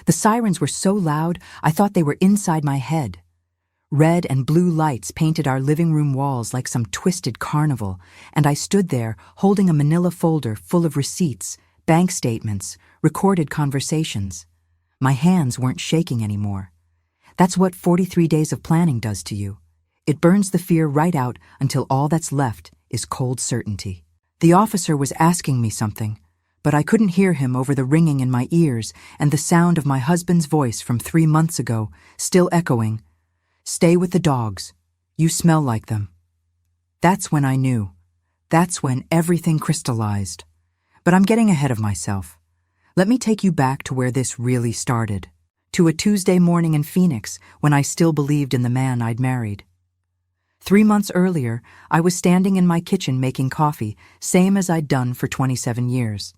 The sirens were so loud, I thought they were inside my head. Red and blue lights painted our living room walls like some twisted carnival, and I stood there holding a manila folder full of receipts, bank statements, recorded conversations. My hands weren't shaking anymore. That's what 43 days of planning does to you. It burns the fear right out until all that's left is cold certainty. The officer was asking me something, but I couldn't hear him over the ringing in my ears and the sound of my husband's voice from 3 months ago, still echoing, "Stay with the dogs. You smell like them." That's when I knew. That's when everything crystallized. But I'm getting ahead of myself. Let me take you back to where this really started. To a Tuesday morning in Phoenix when I still believed in the man I'd married. 3 months earlier, I was standing in my kitchen making coffee, same as I'd done for 27 years.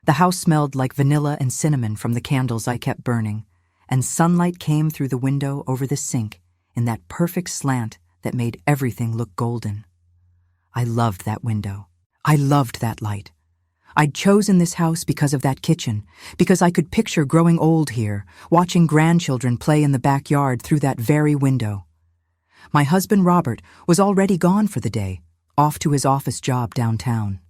The house smelled like vanilla and cinnamon from the candles I kept burning, and sunlight came through the window over the sink in that perfect slant that made everything look golden. I loved that window. I loved that light. I'd chosen this house because of that kitchen, because I could picture growing old here, watching grandchildren play in the backyard through that very window. My husband Robert was already gone for the day, off to his office job downtown.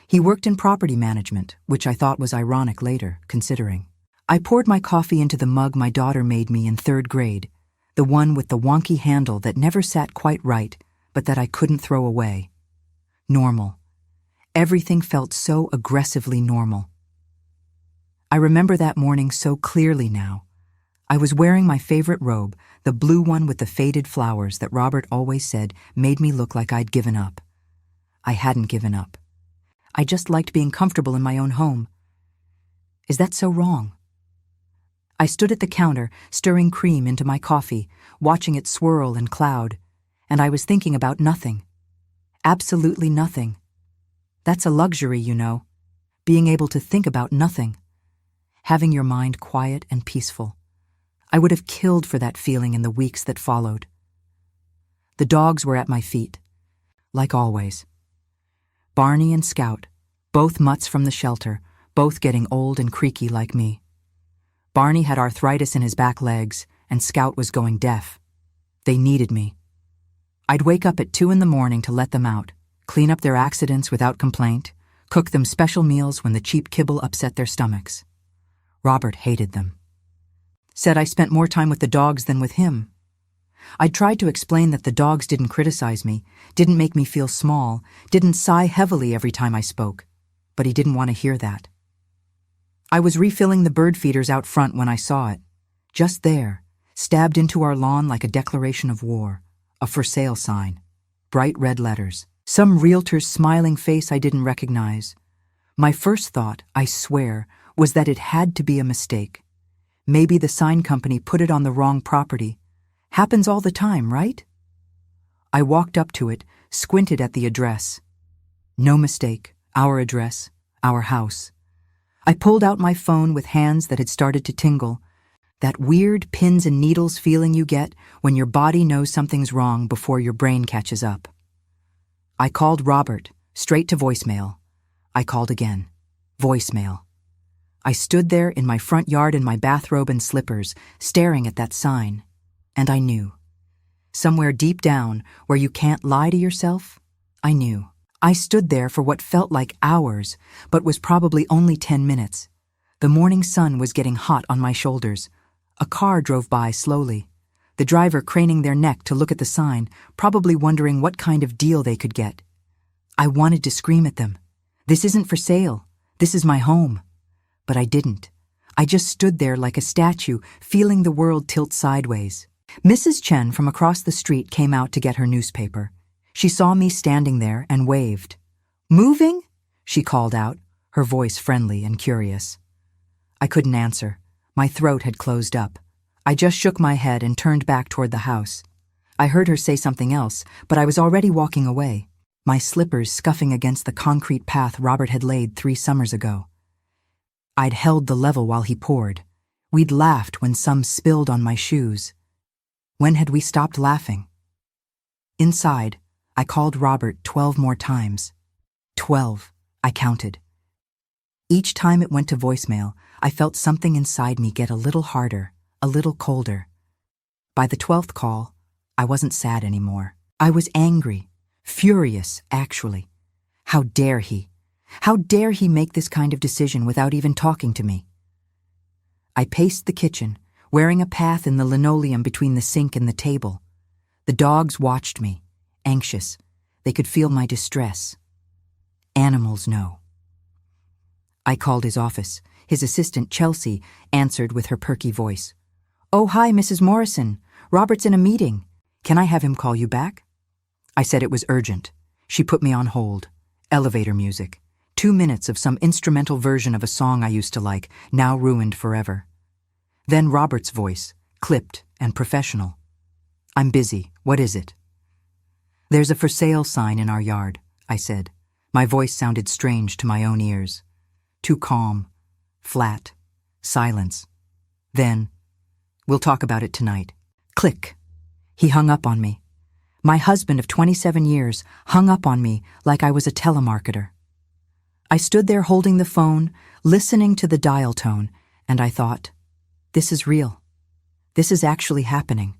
He worked in property management, which I thought was ironic later, considering. I poured my coffee into the mug my daughter made me in 3rd grade, the one with the wonky handle that never sat quite right, but that I couldn't throw away. Normal. Everything felt so aggressively normal. I remember that morning so clearly now. I was wearing my favorite robe, the blue one with the faded flowers that Robert always said made me look like I'd given up. I hadn't given up. I just liked being comfortable in my own home. Is that so wrong? I stood at the counter, stirring cream into my coffee, watching it swirl and cloud, and I was thinking about nothing. Absolutely nothing. That's a luxury, you know, being able to think about nothing, having your mind quiet and peaceful. I would have killed for that feeling in the weeks that followed. The dogs were at my feet, like always. Barney and Scout, both mutts from the shelter, both getting old and creaky like me. Barney had arthritis in his back legs, and Scout was going deaf. They needed me. I'd wake up at 2 a.m. to let them out, clean up their accidents without complaint, cook them special meals when the cheap kibble upset their stomachs. Robert hated them. Said I spent more time with the dogs than with him. I tried to explain that the dogs didn't criticize me, didn't make me feel small, didn't sigh heavily every time I spoke, but he didn't want to hear that. I was refilling the bird feeders out front when I saw it, just there, stabbed into our lawn like a declaration of war, a for sale sign, bright red letters. Some realtor's smiling face I didn't recognize. My first thought, I swear, was that it had to be a mistake. Maybe the sign company put it on the wrong property. Happens all the time, right? I walked up to it, squinted at the address. No mistake, our address, our house. I pulled out my phone with hands that had started to tingle. That weird pins and needles feeling you get when your body knows something's wrong before your brain catches up. I called Robert, straight to voicemail. I called again. Voicemail. I stood there in my front yard in my bathrobe and slippers, staring at that sign. And I knew. Somewhere deep down, where you can't lie to yourself, I knew. I stood there for what felt like hours, but was probably only 10 minutes. The morning sun was getting hot on my shoulders. A car drove by slowly. The driver craning their neck to look at the sign, probably wondering what kind of deal they could get. I wanted to scream at them. This isn't for sale. This is my home. But I didn't. I just stood there like a statue, feeling the world tilt sideways. Mrs. Chen from across the street came out to get her newspaper. She saw me standing there and waved. "Moving?" she called out, her voice friendly and curious. I couldn't answer. My throat had closed up. I just shook my head and turned back toward the house. I heard her say something else, but I was already walking away, my slippers scuffing against the concrete path Robert had laid 3 summers ago. I'd held the level while he poured. We'd laughed when some spilled on my shoes. When had we stopped laughing? Inside, I called Robert 12 more times. 12, I counted. Each time it went to voicemail, I felt something inside me get a little harder, a little colder. By the 12th call, I wasn't sad anymore. I was angry, furious, actually. How dare he? How dare he make this kind of decision without even talking to me? I paced the kitchen, wearing a path in the linoleum between the sink and the table. The dogs watched me, anxious. They could feel my distress. Animals know. I called his office. His assistant, Chelsea, answered with her perky voice. "Oh, hi, Mrs. Morrison. Robert's in a meeting. Can I have him call you back?" I said it was urgent. She put me on hold. Elevator music. 2 minutes of some instrumental version of a song I used to like, now ruined forever. Then Robert's voice, clipped and professional. "I'm busy. What is it?" "There's a for sale sign in our yard," I said. My voice sounded strange to my own ears. Too calm. Flat. Silence. Then, "We'll talk about it tonight." Click. He hung up on me. My husband of 27 years hung up on me like I was a telemarketer. I stood there holding the phone, listening to the dial tone, and I thought, this is real. This is actually happening.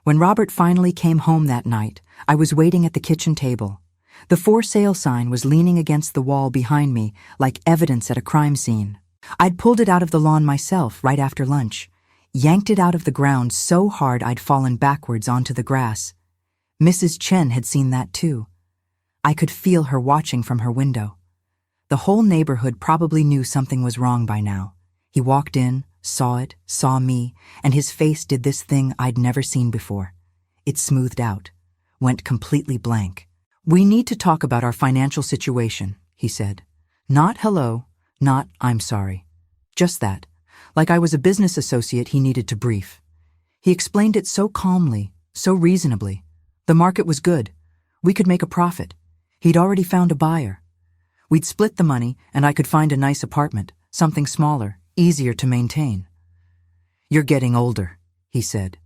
When Robert finally came home that night, I was waiting at the kitchen table. The for sale sign was leaning against the wall behind me like evidence at a crime scene. I'd pulled it out of the lawn myself right after lunch, yanked it out of the ground so hard I'd fallen backwards onto the grass. Mrs. Chen had seen that too. I could feel her watching from her window. The whole neighborhood probably knew something was wrong by now. He walked in, saw it, saw me, and his face did this thing I'd never seen before. It smoothed out, went completely blank. "We need to talk about our financial situation," he said. Not hello, not I'm sorry. Just that, like I was a business associate he needed to brief. He explained it so calmly, so reasonably. The market was good. We could make a profit. He'd already found a buyer. We'd split the money and I could find a nice apartment, something smaller, easier to maintain. "You're getting older," he said.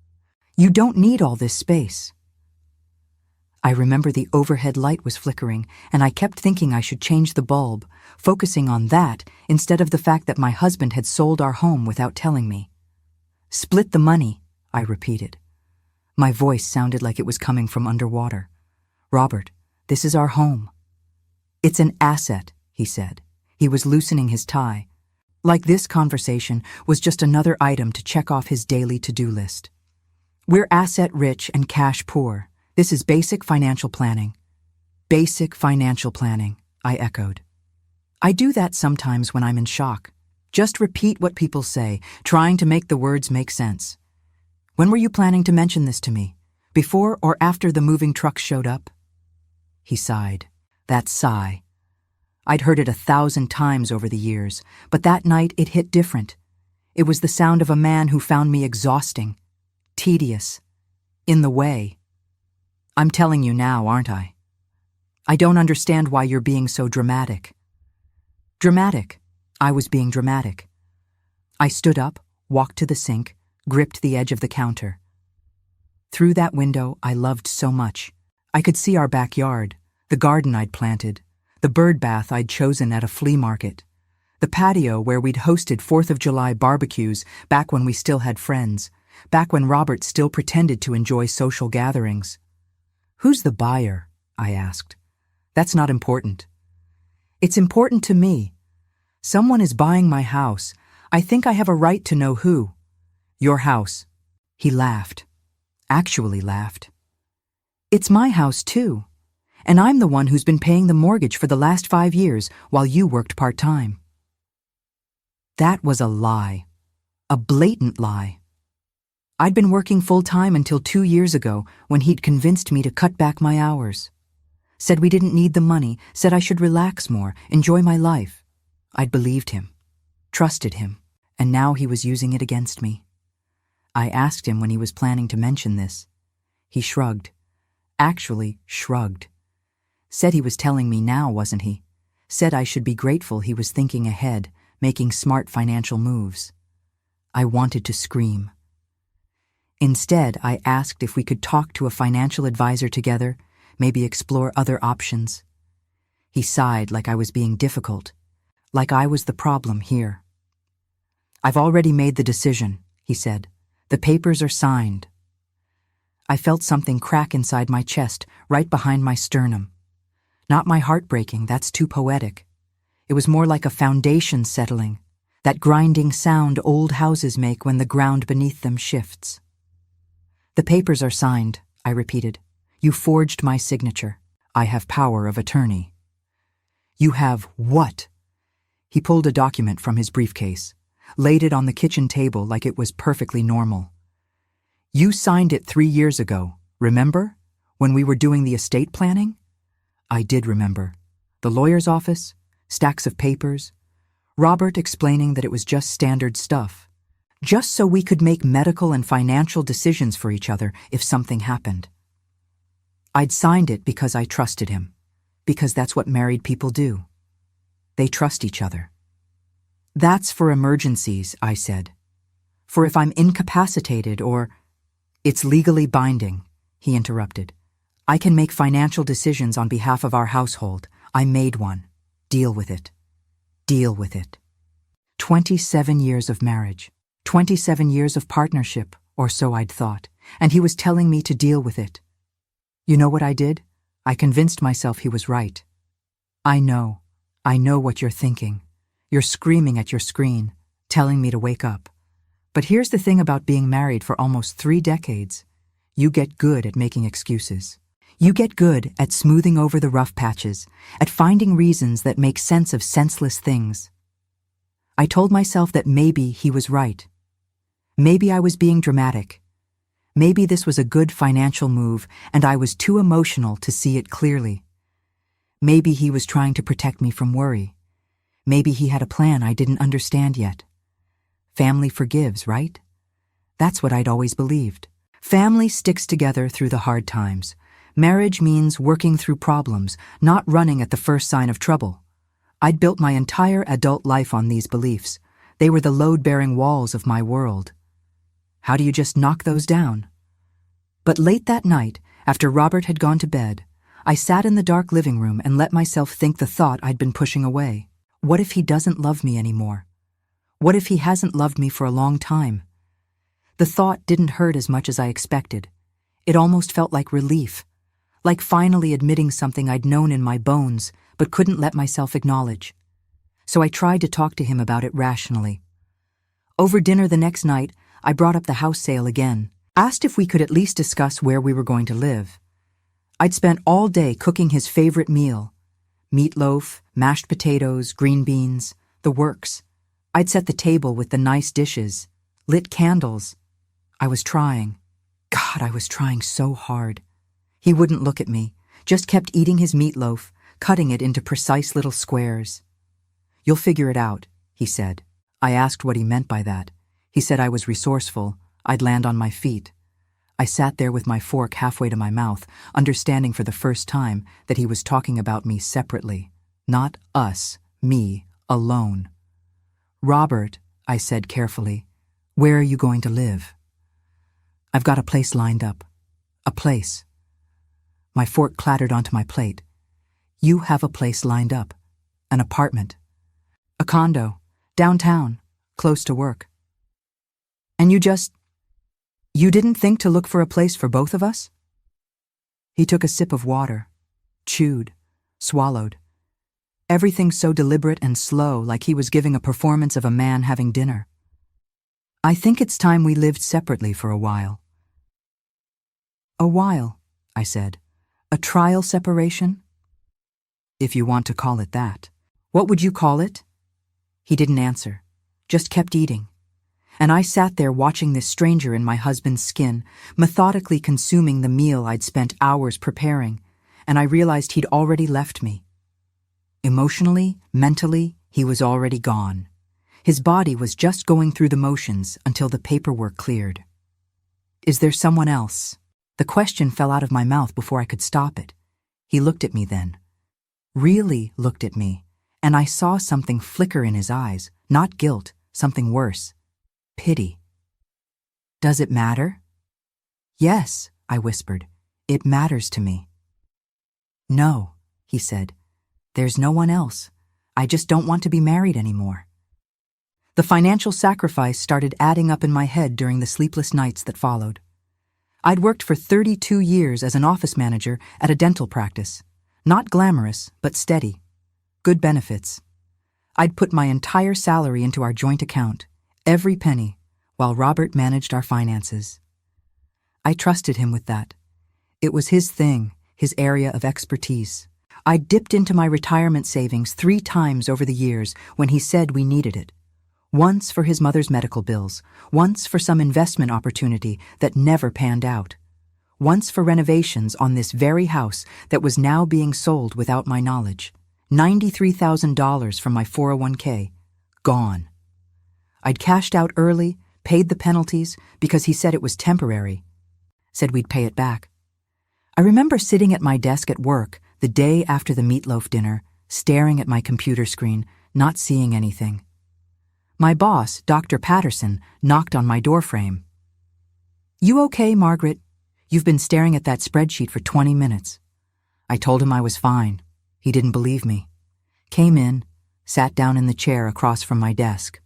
"You don't need all this space." I remember the overhead light was flickering, and I kept thinking I should change the bulb, focusing on that instead of the fact that my husband had sold our home without telling me. "Split the money," I repeated. My voice sounded like it was coming from underwater. "Robert, this is our home." "It's an asset," he said. He was loosening his tie. Like this conversation was just another item to check off his daily to-do list. "We're asset-rich and cash-poor. This is basic financial planning." "Basic financial planning," I echoed. I do that sometimes when I'm in shock. Just repeat what people say, trying to make the words make sense. "When were you planning to mention this to me? Before or after the moving trucks showed up?" He sighed. That sigh. I'd heard it 1,000 times over the years, but that night it hit different. It was the sound of a man who found me exhausting, tedious, in the way. "I'm telling you now, aren't I? I don't understand why you're being so dramatic." Dramatic. I was being dramatic. I stood up, walked to the sink, gripped the edge of the counter. Through that window I loved so much. I could see our backyard, the garden I'd planted, the bird bath I'd chosen at a flea market, the patio where we'd hosted 4th of July barbecues back when we still had friends, back when Robert still pretended to enjoy social gatherings. "Who's the buyer?" I asked. "That's not important." "It's important to me. Someone is buying my house. I think I have a right to know who." "Your house." He laughed. Actually laughed. "It's my house too. And I'm the one who's been paying the mortgage for the last 5 years while you worked part-time." That was a lie. A blatant lie. I'd been working full-time until 2 years ago when he'd convinced me to cut back my hours. Said we didn't need the money, said I should relax more, enjoy my life. I'd believed him, trusted him, and now he was using it against me. I asked him when he was planning to mention this. He shrugged. Actually, shrugged. Said he was telling me now, wasn't he? Said I should be grateful he was thinking ahead, making smart financial moves. I wanted to scream. Instead, I asked if we could talk to a financial advisor together, maybe explore other options. He sighed like I was being difficult, like I was the problem here. I've already made the decision, he said. The papers are signed. I felt something crack inside my chest, right behind my sternum. Not my heart breaking, that's too poetic. It was more like a foundation settling, that grinding sound old houses make when the ground beneath them shifts. The papers are signed, I repeated. You forged my signature. I have power of attorney. You have what? He pulled a document from his briefcase, laid it on the kitchen table like it was perfectly normal. You signed it 3 years ago, remember? When we were doing the estate planning? I did remember. The lawyer's office, stacks of papers, Robert explaining that it was just standard stuff, just so we could make medical and financial decisions for each other if something happened. I'd signed it because I trusted him, because that's what married people do. They trust each other. That's for emergencies, I said. For if I'm incapacitated or... It's legally binding, he interrupted. I can make financial decisions on behalf of our household. I made one. Deal with it. Deal with it. 27 years of marriage. 27 years of partnership, or so I'd thought, and he was telling me to deal with it. You know what I did? I convinced myself he was right. I know what you're thinking. You're screaming at your screen, telling me to wake up. But here's the thing about being married for almost 3 decades. You get good at making excuses. You get good at smoothing over the rough patches, at finding reasons that make sense of senseless things. I told myself that maybe he was right. Maybe I was being dramatic. Maybe this was a good financial move and I was too emotional to see it clearly. Maybe he was trying to protect me from worry. Maybe he had a plan I didn't understand yet. Family forgives, right? That's what I'd always believed. Family sticks together through the hard times. Marriage means working through problems, not running at the first sign of trouble. I'd built my entire adult life on these beliefs. They were the load-bearing walls of my world. How do you just knock those down? But late that night, after Robert had gone to bed, I sat in the dark living room and let myself think the thought I'd been pushing away. What if he doesn't love me anymore? What if he hasn't loved me for a long time? The thought didn't hurt as much as I expected. It almost felt like relief, like finally admitting something I'd known in my bones but couldn't let myself acknowledge. So I tried to talk to him about it rationally. Over dinner the next night, I brought up the house sale again, asked if we could at least discuss where we were going to live. I'd spent all day cooking his favorite meal. Meatloaf, mashed potatoes, green beans, the works. I'd set the table with the nice dishes, lit candles. I was trying. God, I was trying so hard. He wouldn't look at me, just kept eating his meatloaf, cutting it into precise little squares. You'll figure it out, he said. I asked what he meant by that. He said I was resourceful, I'd land on my feet. I sat there with my fork halfway to my mouth, understanding for the first time that he was talking about me separately. Not us, me, alone. Robert, I said carefully, where are you going to live? I've got a place lined up. A place. My fork clattered onto my plate. You have a place lined up. An apartment. A condo. Downtown. Close to work. And you didn't think to look for a place for both of us? He took a sip of water. Chewed. Swallowed. Everything so deliberate and slow, like he was giving a performance of a man having dinner. I think it's time we lived separately for a while. A while, I said. A trial separation? If you want to call it that. What would you call it? He didn't answer, just kept eating. And I sat there watching this stranger in my husband's skin, methodically consuming the meal I'd spent hours preparing, and I realized he'd already left me. Emotionally, mentally, he was already gone. His body was just going through the motions until the paperwork cleared. Is there someone else? The question fell out of my mouth before I could stop it. He looked at me then. Really looked at me, and I saw something flicker in his eyes, not guilt, something worse. Pity. Does it matter? Yes, I whispered. It matters to me. No, he said. There's no one else. I just don't want to be married anymore. The financial sacrifice started adding up in my head during the sleepless nights that followed. I'd worked for 32 years as an office manager at a dental practice. Not glamorous, but steady. Good benefits. I'd put my entire salary into our joint account, every penny, while Robert managed our finances. I trusted him with that. It was his thing, his area of expertise. I dipped into my retirement savings 3 times over the years when he said we needed it. Once for his mother's medical bills, once for some investment opportunity that never panned out, once for renovations on this very house that was now being sold without my knowledge. $93,000 from my 401k, gone. I'd cashed out early, paid the penalties because he said it was temporary, said we'd pay it back. I remember sitting at my desk at work the day after the meatloaf dinner, staring at my computer screen, not seeing anything. My boss, Dr. Patterson, knocked on my doorframe. "You okay, Margaret? You've been staring at that spreadsheet for 20 minutes. I told him I was fine. He didn't believe me. Came in, sat down in the chair across from my desk.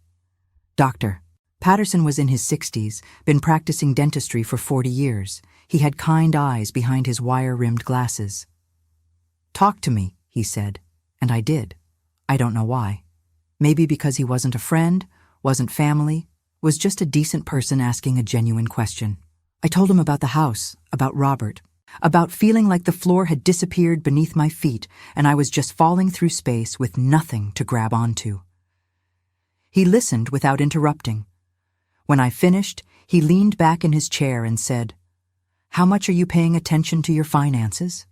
Doctor. Patterson was in his 60s, been practicing dentistry for 40 years. He had kind eyes behind his wire-rimmed glasses. "Talk to me," he said, and I did. I don't know why. Maybe because he wasn't a friend, wasn't family, was just a decent person asking a genuine question. I told him about the house, about Robert, about feeling like the floor had disappeared beneath my feet and I was just falling through space with nothing to grab onto. He listened without interrupting. When I finished, he leaned back in his chair and said, "How much are you paying attention to your finances?"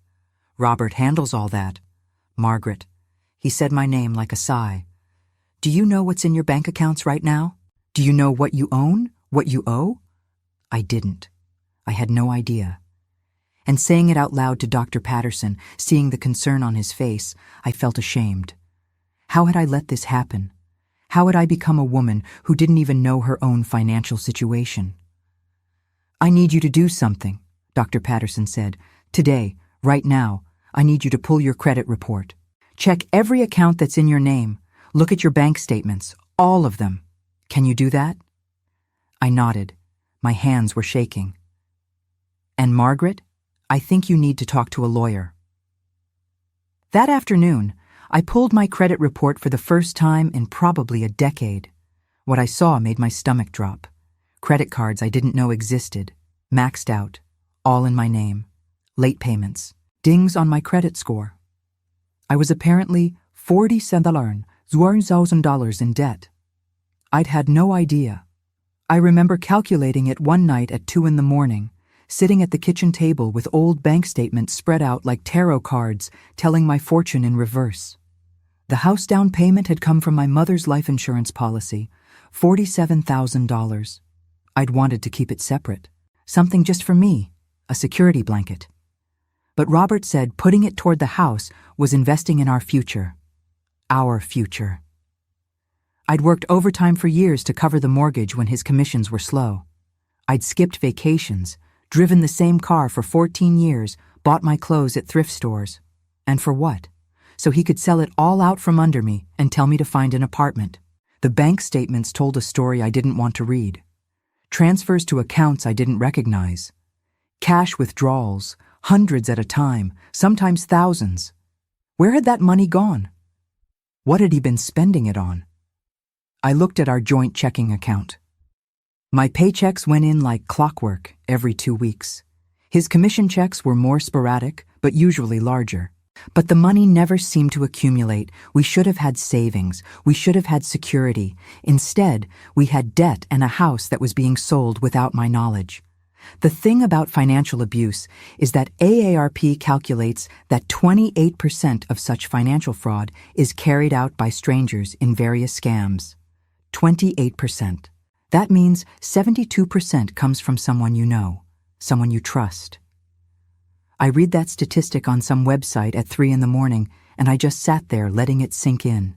"Robert handles all that." "Margaret." He said my name like a sigh. "Do you know what's in your bank accounts right now? Do you know what you own, what you owe?" I didn't. I had no idea. And saying it out loud to Dr. Patterson, seeing the concern on his face, I felt ashamed. How had I let this happen? How had I become a woman who didn't even know her own financial situation? "I need you to do something," Dr. Patterson said. "Today, right now, I need you to pull your credit report. Check every account that's in your name. Look at your bank statements, all of them. Can you do that?" I nodded. My hands were shaking. "And Margaret, I think you need to talk to a lawyer." That afternoon, I pulled my credit report for the first time in probably a decade. What I saw made my stomach drop. Credit cards I didn't know existed, maxed out, all in my name. Late payments, dings on my credit score. I was apparently $47,000 in debt. I'd had no idea. I remember calculating it one night at 2 a.m, sitting at the kitchen table with old bank statements spread out like tarot cards telling my fortune in reverse. The house down payment had come from my mother's life insurance policy, $47,000. I'd wanted to keep it separate, something just for me, a security blanket. But Robert said putting it toward the house was investing in our future. Our future. I'd worked overtime for years to cover the mortgage when his commissions were slow. I'd skipped vacations, driven the same car for 14 years, bought my clothes at thrift stores. And for what? So he could sell it all out from under me and tell me to find an apartment. The bank statements told a story I didn't want to read. Transfers to accounts I didn't recognize. Cash withdrawals, hundreds at a time, sometimes thousands. Where had that money gone? What had he been spending it on? I looked at our joint checking account. My paychecks went in like clockwork every 2 weeks. His commission checks were more sporadic, but usually larger. But the money never seemed to accumulate. We should have had savings. We should have had security. Instead, we had debt and a house that was being sold without my knowledge. The thing about financial abuse is that AARP calculates that 28% of such financial fraud is carried out by strangers in various scams. 28%. That means 72% comes from someone you know, someone you trust. I read that statistic on some website at 3 a.m, and I just sat there letting it sink in.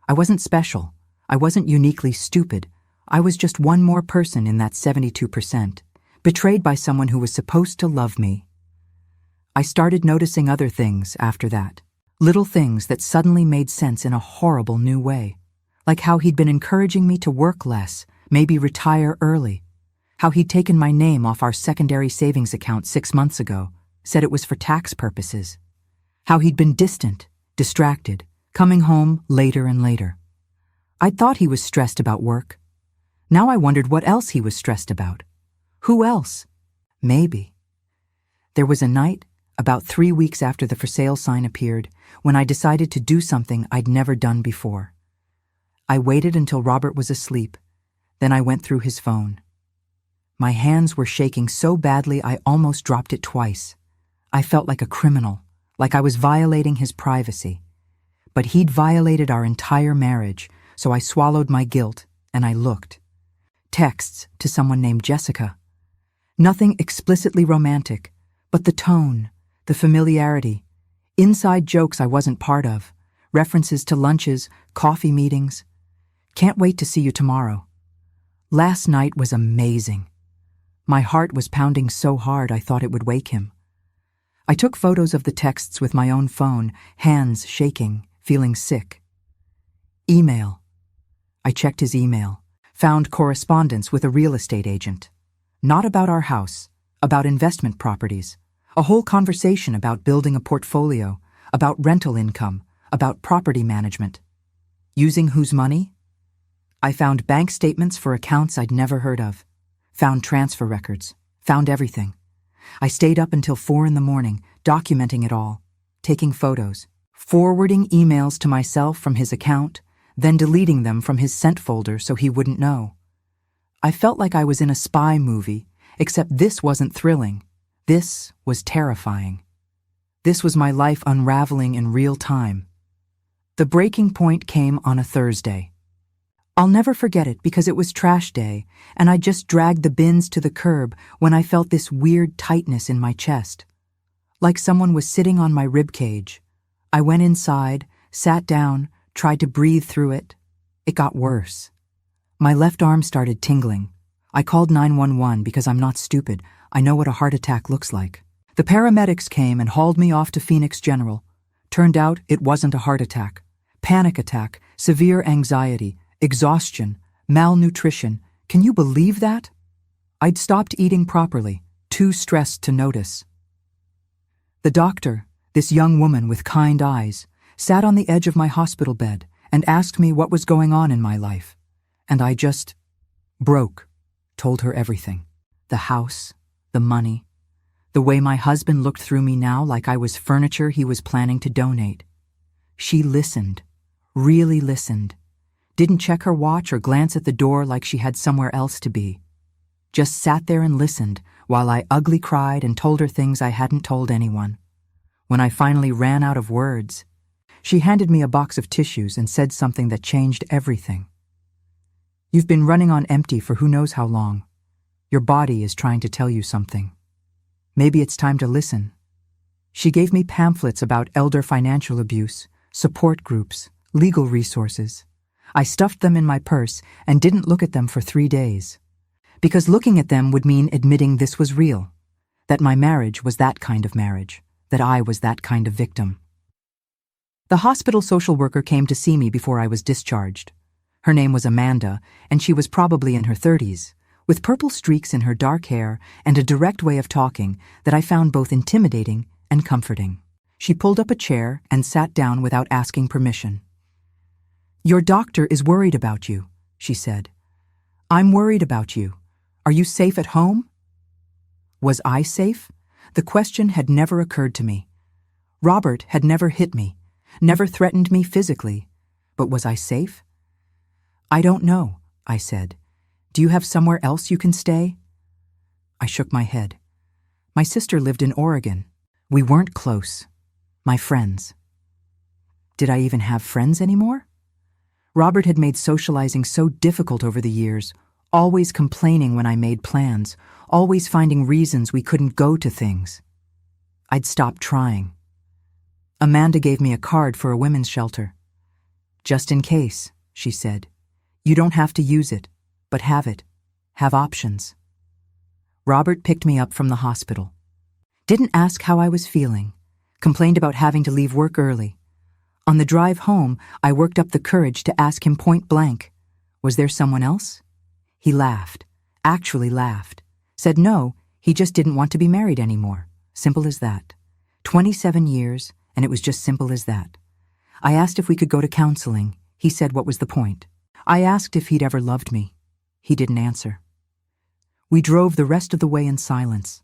I wasn't special. I wasn't uniquely stupid. I was just one more person in that 72%, betrayed by someone who was supposed to love me. I started noticing other things after that, little things that suddenly made sense in a horrible new way. like how he'd been encouraging me to work less, maybe retire early, how he'd taken my name off our secondary savings account 6 months ago, said it was for tax purposes, how he'd been distant, distracted, coming home later and later. I'd thought he was stressed about work. Now I wondered what else he was stressed about. Who else? Maybe. There was a night, about 3 weeks after the for sale sign appeared, when I decided to do something I'd never done before. I waited until Robert was asleep, then I went through his phone. My hands were shaking so badly I almost dropped it twice. I felt like a criminal, like I was violating his privacy. But he'd violated our entire marriage, so I swallowed my guilt and I looked. Texts to someone named Jessica. Nothing explicitly romantic, but the tone, the familiarity, inside jokes I wasn't part of, references to lunches, coffee meetings. Can't wait to see you tomorrow. Last night was amazing. My heart was pounding so hard I thought it would wake him. I took photos of the texts with my own phone, hands shaking, feeling sick. Email. I checked his email, found correspondence with a real estate agent. Not about our house, about investment properties. A whole conversation about building a portfolio, about rental income, about property management. Using whose money? I found bank statements for accounts I'd never heard of. Found transfer records. Found everything. I stayed up until 4 a.m, documenting it all, taking photos, forwarding emails to myself from his account, then deleting them from his sent folder so he wouldn't know. I felt like I was in a spy movie, except this wasn't thrilling. This was terrifying. This was my life unraveling in real time. The breaking point came on a Thursday. I'll never forget it because it was trash day, and I just dragged the bins to the curb when I felt this weird tightness in my chest. Like someone was sitting on my rib cage. I went inside, sat down, tried to breathe through it. It got worse. My left arm started tingling. I called 911 because I'm not stupid. I know what a heart attack looks like. The paramedics came and hauled me off to Phoenix General. Turned out it wasn't a heart attack. Panic attack, severe anxiety, exhaustion, malnutrition. Can you believe that? I'd stopped eating properly, too stressed to notice. The doctor, this young woman with kind eyes, sat on the edge of my hospital bed and asked me what was going on in my life. And I just broke, told her everything. The house, the money, the way my husband looked through me now like I was furniture he was planning to donate. She listened, really listened. Didn't check her watch or glance at the door like she had somewhere else to be. Just sat there and listened while I ugly cried and told her things I hadn't told anyone. When I finally ran out of words, she handed me a box of tissues and said something that changed everything. You've been running on empty for who knows how long. Your body is trying to tell you something. Maybe it's time to listen. She gave me pamphlets about elder financial abuse, support groups, legal resources. I stuffed them in my purse and didn't look at them for 3 days. Because looking at them would mean admitting this was real, that my marriage was that kind of marriage, that I was that kind of victim. The hospital social worker came to see me before I was discharged. Her name was Amanda, and she was probably in her 30s, with purple streaks in her dark hair and a direct way of talking that I found both intimidating and comforting. She pulled up a chair and sat down without asking permission. Your doctor is worried about you, she said. I'm worried about you. Are you safe at home? Was I safe? The question had never occurred to me. Robert had never hit me, never threatened me physically. But was I safe? I don't know, I said. Do you have somewhere else you can stay? I shook my head. My sister lived in Oregon. We weren't close. My friends. Did I even have friends anymore? Robert had made socializing so difficult over the years, always complaining when I made plans, always finding reasons we couldn't go to things. I'd stopped trying. Amanda gave me a card for a women's shelter. Just in case, she said. You don't have to use it, but have it. Have options. Robert picked me up from the hospital. Didn't ask how I was feeling. Complained about having to leave work early. On the drive home, I worked up the courage to ask him point blank, was there someone else? He laughed, actually laughed, said no, he just didn't want to be married anymore. Simple as that. 27 years, and it was just simple as that. I asked if we could go to counseling. He said what was the point. I asked if he'd ever loved me. He didn't answer. We drove the rest of the way in silence.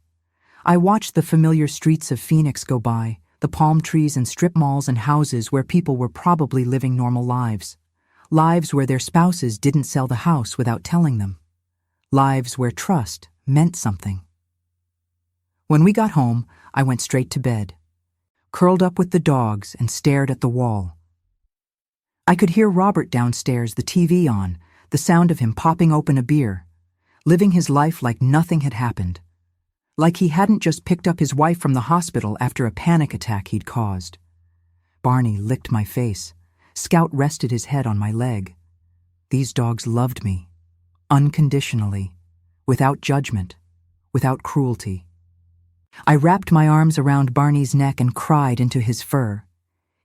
I watched the familiar streets of Phoenix go by, the palm trees and strip malls and houses where people were probably living normal lives. Lives where their spouses didn't sell the house without telling them. Lives where trust meant something. When we got home, I went straight to bed, curled up with the dogs and stared at the wall. I could hear Robert downstairs, the TV on, the sound of him popping open a beer, living his life like nothing had happened. Like he hadn't just picked up his wife from the hospital after a panic attack he'd caused. Barney licked my face. Scout rested his head on my leg. These dogs loved me, unconditionally, without judgment, without cruelty. I wrapped my arms around Barney's neck and cried into his fur.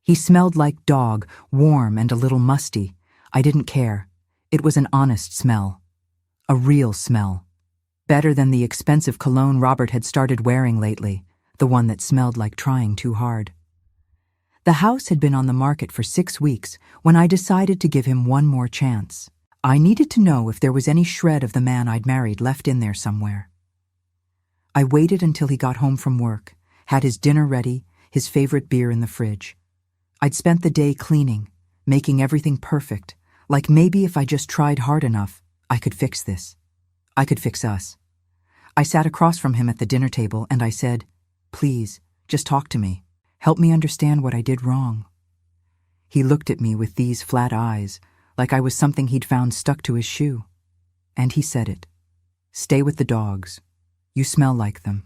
He smelled like dog, warm and a little musty. I didn't care. It was an honest smell. A real smell. Better than the expensive cologne Robert had started wearing lately, the one that smelled like trying too hard. The house had been on the market for 6 weeks when I decided to give him one more chance. I needed to know if there was any shred of the man I'd married left in there somewhere. I waited until he got home from work, had his dinner ready, his favorite beer in the fridge. I'd spent the day cleaning, making everything perfect, like maybe if I just tried hard enough, I could fix this. I could fix us. I sat across from him at the dinner table and I said, "Please, just talk to me. Help me understand what I did wrong." He looked at me with these flat eyes, like I was something he'd found stuck to his shoe. And he said it. "Stay with the dogs. You smell like them."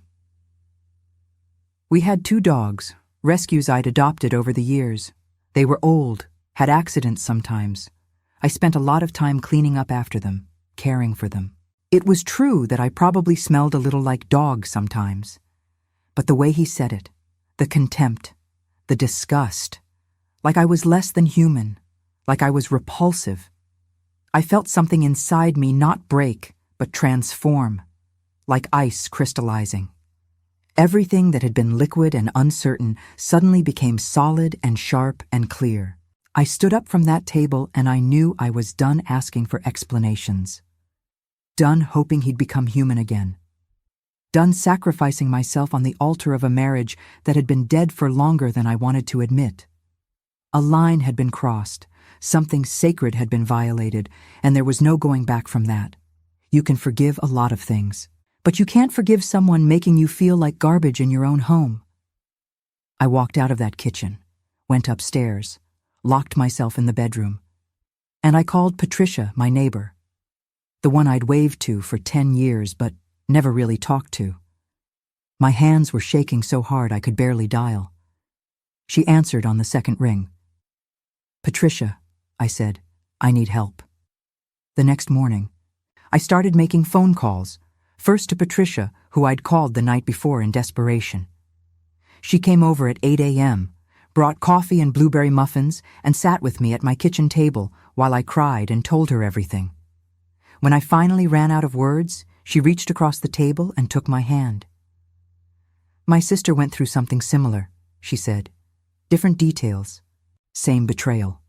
We had 2 dogs, rescues I'd adopted over the years. They were old, had accidents sometimes. I spent a lot of time cleaning up after them, caring for them. It was true that I probably smelled a little like dogs sometimes. But the way he said it, the contempt, the disgust, like I was less than human, like I was repulsive. I felt something inside me not break, but transform, like ice crystallizing. Everything that had been liquid and uncertain suddenly became solid and sharp and clear. I stood up from that table and I knew I was done asking for explanations. Done hoping he'd become human again. Done sacrificing myself on the altar of a marriage that had been dead for longer than I wanted to admit. A line had been crossed, something sacred had been violated, and there was no going back from that. You can forgive a lot of things, but you can't forgive someone making you feel like garbage in your own home. I walked out of that kitchen, went upstairs, locked myself in the bedroom, and I called Patricia, my neighbor, the one I'd waved to for 10 years but never really talked to. My hands were shaking so hard I could barely dial. She answered on the second ring. "Patricia," I said, "I need help." The next morning, I started making phone calls, first to Patricia, who I'd called the night before in desperation. She came over at 8 a.m., brought coffee and blueberry muffins, and sat with me at my kitchen table while I cried and told her everything. When I finally ran out of words, she reached across the table and took my hand. "My sister went through something similar," she said. "Different details. Same betrayal.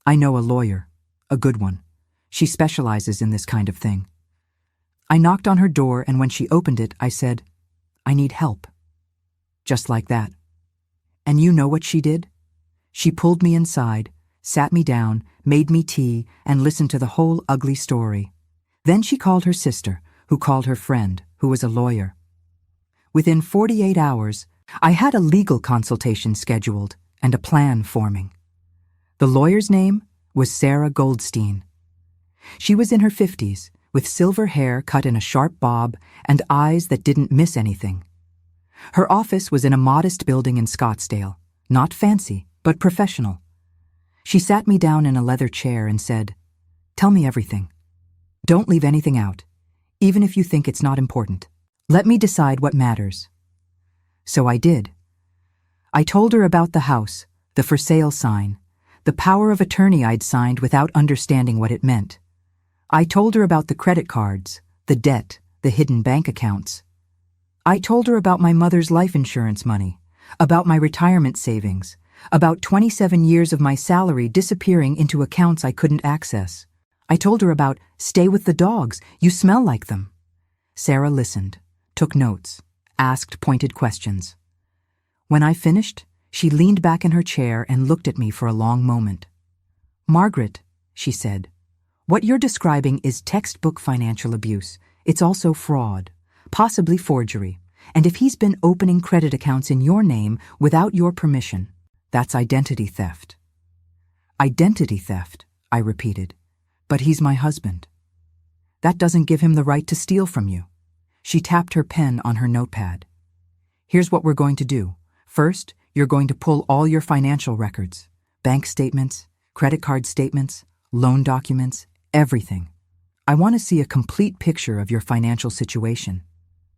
I know a lawyer, a good one. She specializes in this kind of thing." I knocked on her door, and when she opened it, I said, "I need help." Just like that. And you know what she did? She pulled me inside, sat me down, made me tea, and listened to the whole ugly story. Then she called her sister, who called her friend, who was a lawyer. Within 48 hours, I had a legal consultation scheduled and a plan forming. The lawyer's name was Sarah Goldstein. She was in her 50s, with silver hair cut in a sharp bob and eyes that didn't miss anything. Her office was in a modest building in Scottsdale, not fancy, but professional. She sat me down in a leather chair and said, "Tell me everything. Don't leave anything out, even if you think it's not important. Let me decide what matters." So I did. I told her about the house, The for sale sign, the power of attorney I'd signed without understanding what it meant. I told her about the credit cards, the debt, the hidden bank accounts. I told her about my mother's life insurance money, about my retirement savings, about 27 years of my salary disappearing into accounts I couldn't access. I told her about, stay with the dogs, you smell like them. Sarah listened, took notes, asked pointed questions. When I finished, she leaned back in her chair and looked at me for a long moment. "Margaret," she said, "what you're describing is textbook financial abuse. It's also fraud, possibly forgery. And if he's been opening credit accounts in your name without your permission, that's identity theft." "Identity theft," I repeated. "But he's my husband." "That doesn't give him the right to steal from you." She tapped her pen on her notepad. "Here's what we're going to do. First, you're going to pull all your financial records, bank statements, credit card statements, loan documents, everything. I want to see a complete picture of your financial situation.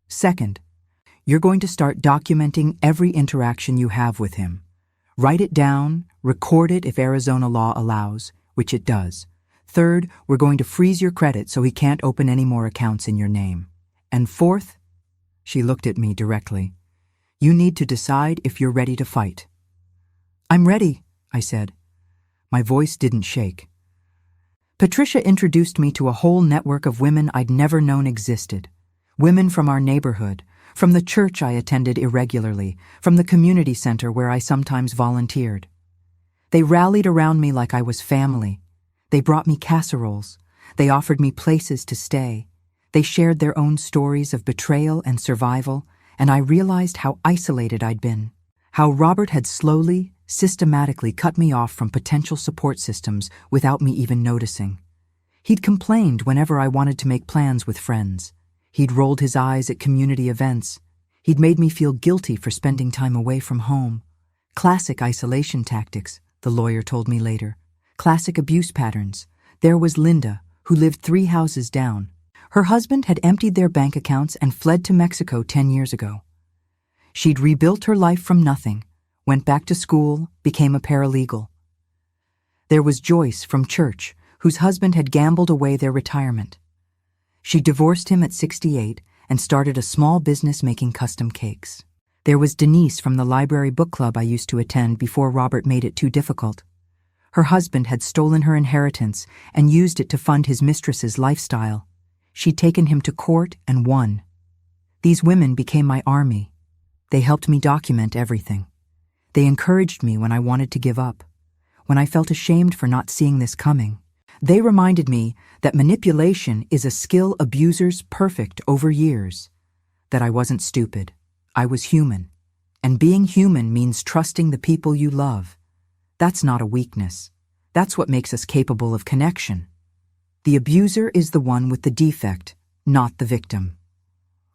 Second, you're going to start documenting every interaction you have with him. Write it down, record it if Arizona law allows, which it does. Third, we're going to freeze your credit so he can't open any more accounts in your name. And fourth," she looked at me directly, "you need to decide if you're ready to fight." "I'm ready," I said. My voice didn't shake. Patricia introduced me to a whole network of women I'd never known existed. Women from our neighborhood, from the church I attended irregularly, from the community center where I sometimes volunteered. They rallied around me like I was family. They brought me casseroles. They offered me places to stay. They shared their own stories of betrayal and survival, and I realized how isolated I'd been, how Robert had slowly, systematically cut me off from potential support systems without me even noticing. He'd complained whenever I wanted to make plans with friends. He'd rolled his eyes at community events. He'd made me feel guilty for spending time away from home. Classic isolation tactics, the lawyer told me later. Classic abuse patterns. There was Linda, who lived 3 houses down. Her husband had emptied their bank accounts and fled to Mexico 10 years ago. She'd rebuilt her life from nothing, went back to school, became a paralegal. There was Joyce from church, whose husband had gambled away their retirement. She divorced him at 68 and started a small business making custom cakes. There was Denise from the library book club I used to attend before Robert made it too difficult. Her husband had stolen her inheritance and used it to fund his mistress's lifestyle. She'd taken him to court and won. These women became my army. They helped me document everything. They encouraged me when I wanted to give up, when I felt ashamed for not seeing this coming. They reminded me that manipulation is a skill abusers perfect over years, that I wasn't stupid. I was human. And being human means trusting the people you love. That's not a weakness. That's what makes us capable of connection. The abuser is the one with the defect, not the victim.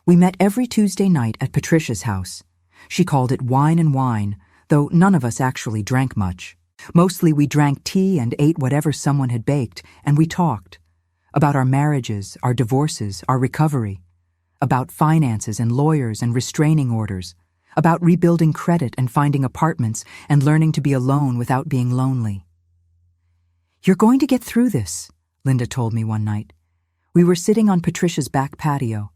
We met every Tuesday night at Patricia's house. She called it wine and wine, though none of us actually drank much. Mostly we drank tea and ate whatever someone had baked, and we talked about our marriages, our divorces, our recovery, about finances and lawyers and restraining orders, about rebuilding credit and finding apartments and learning to be alone without being lonely. "You're going to get through this," Linda told me one night. We were sitting on Patricia's back patio,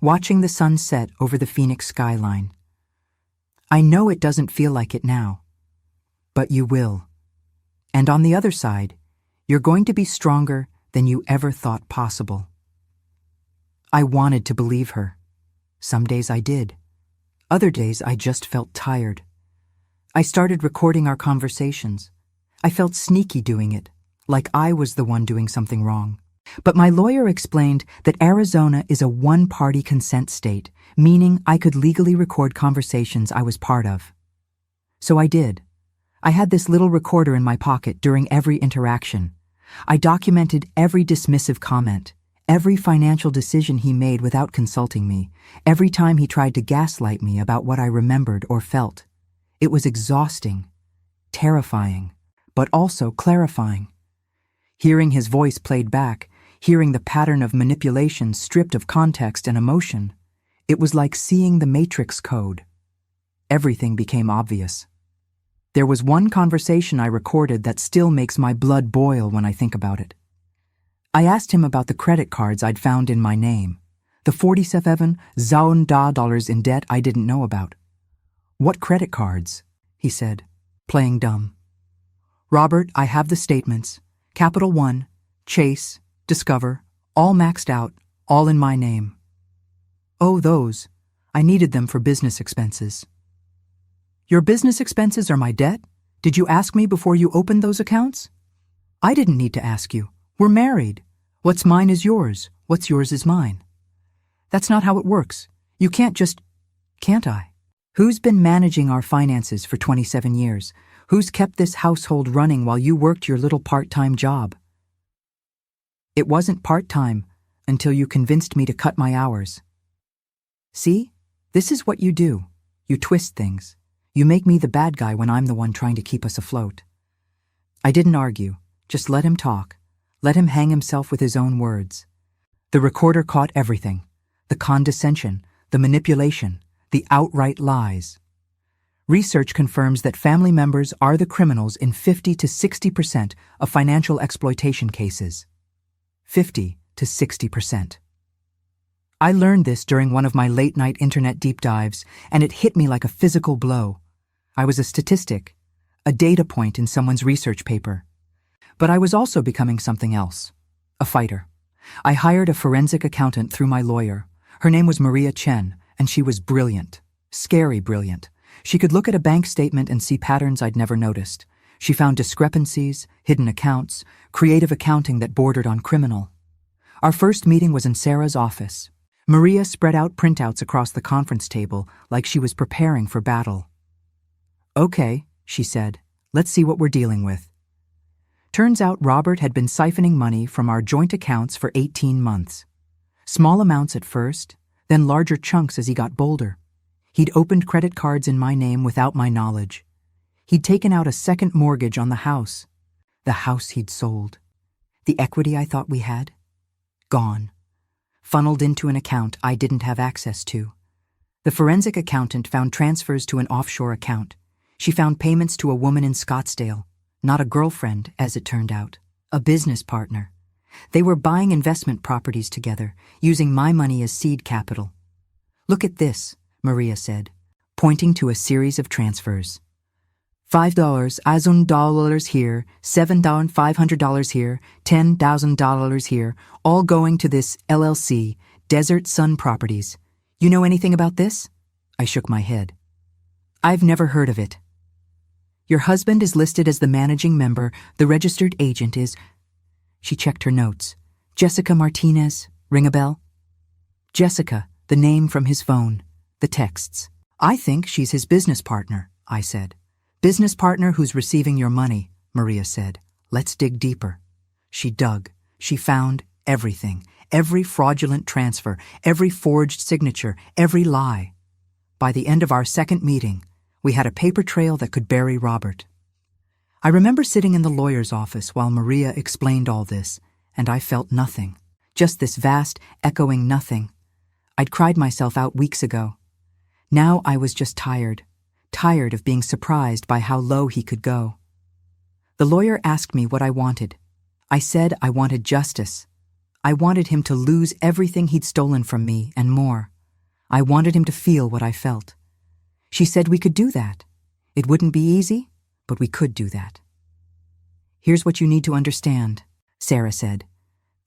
watching the sun set over the Phoenix skyline. "I know it doesn't feel like it now, but you will. And on the other side, you're going to be stronger than you ever thought possible." I wanted to believe her. Some days I did. Other days I just felt tired. I started recording our conversations. I felt sneaky doing it, like I was the one doing something wrong. But my lawyer explained that Arizona is a one-party consent state, meaning I could legally record conversations I was part of. So I did. I had this little recorder in my pocket during every interaction. I documented every dismissive comment, every financial decision he made without consulting me, every time he tried to gaslight me about what I remembered or felt. It was exhausting, terrifying, but also clarifying. Hearing his voice played back, hearing the pattern of manipulation stripped of context and emotion, it was like seeing the Matrix code. Everything became obvious. There was one conversation I recorded that still makes my blood boil when I think about it. I asked him about the credit cards I'd found in my name, the $47,000 in debt I didn't know about. "What credit cards?" he said, playing dumb. "Robert, I have the statements. Capital One, Chase, Discover, all maxed out, all in my name." "Oh, those. I needed them for business expenses." "Your business expenses are my debt? Did you ask me before you opened those accounts?" "I didn't need to ask you. We're married. What's mine is yours. What's yours is mine." "That's not how it works. You can't just..." "Can't I? Who's been managing our finances for 27 years? Who's kept this household running while you worked your little part-time job?" "It wasn't part-time until you convinced me to cut my hours." "See? This is what you do. You twist things. You make me the bad guy when I'm the one trying to keep us afloat." I didn't argue. Just let him talk. Let him hang himself with his own words. The recorder caught everything. The condescension, the manipulation, the outright lies. Research confirms that family members are the criminals in 50 to 60% of financial exploitation cases. 50 to 60%. I learned this during one of my late-night internet deep dives, and it hit me like a physical blow. I was a statistic, a data point in someone's research paper. But I was also becoming something else, a fighter. I hired a forensic accountant through my lawyer. Her name was Maria Chen, and she was brilliant, scary brilliant. She could look at a bank statement and see patterns I'd never noticed. She found discrepancies, hidden accounts, creative accounting that bordered on criminal. Our first meeting was in Sarah's office. Maria spread out printouts across the conference table like she was preparing for battle. "Okay," she said, "let's see what we're dealing with." Turns out Robert had been siphoning money from our joint accounts for 18 months. Small amounts at first, then larger chunks as he got bolder. He'd opened credit cards in my name without my knowledge. He'd taken out a second mortgage on the house he'd sold. The equity I thought we had? Gone. Funneled into an account I didn't have access to. The forensic accountant found transfers to an offshore account. She found payments to a woman in Scottsdale, not a girlfriend, as it turned out, a business partner. They were buying investment properties together, using my money as seed capital. "Look at this," Maria said, pointing to a series of transfers. $5,000 here, $7,500 here, $10,000 here, all going to this LLC, Desert Sun Properties. You know anything about this?" I shook my head. "I've never heard of it." "Your husband is listed as the managing member, the registered agent is..." She checked her notes. "Jessica Martinez, ring a bell?" Jessica, the name from his phone, the texts. "I think she's his business partner," I said. "Business partner who's receiving your money," Maria said. "Let's dig deeper." She dug. She found everything, every fraudulent transfer, every forged signature, every lie. By the end of our second meeting, we had a paper trail that could bury Robert. I remember sitting in the lawyer's office while Maria explained all this, and I felt nothing, just this vast, echoing nothing. I'd cried myself out weeks ago. Now I was just tired of being surprised by how low he could go. The lawyer asked me what I wanted. I said I wanted justice. I wanted him to lose everything he'd stolen from me and more. I wanted him to feel what I felt. She said we could do that. It wouldn't be easy, but we could do that. "Here's what you need to understand," Sarah said.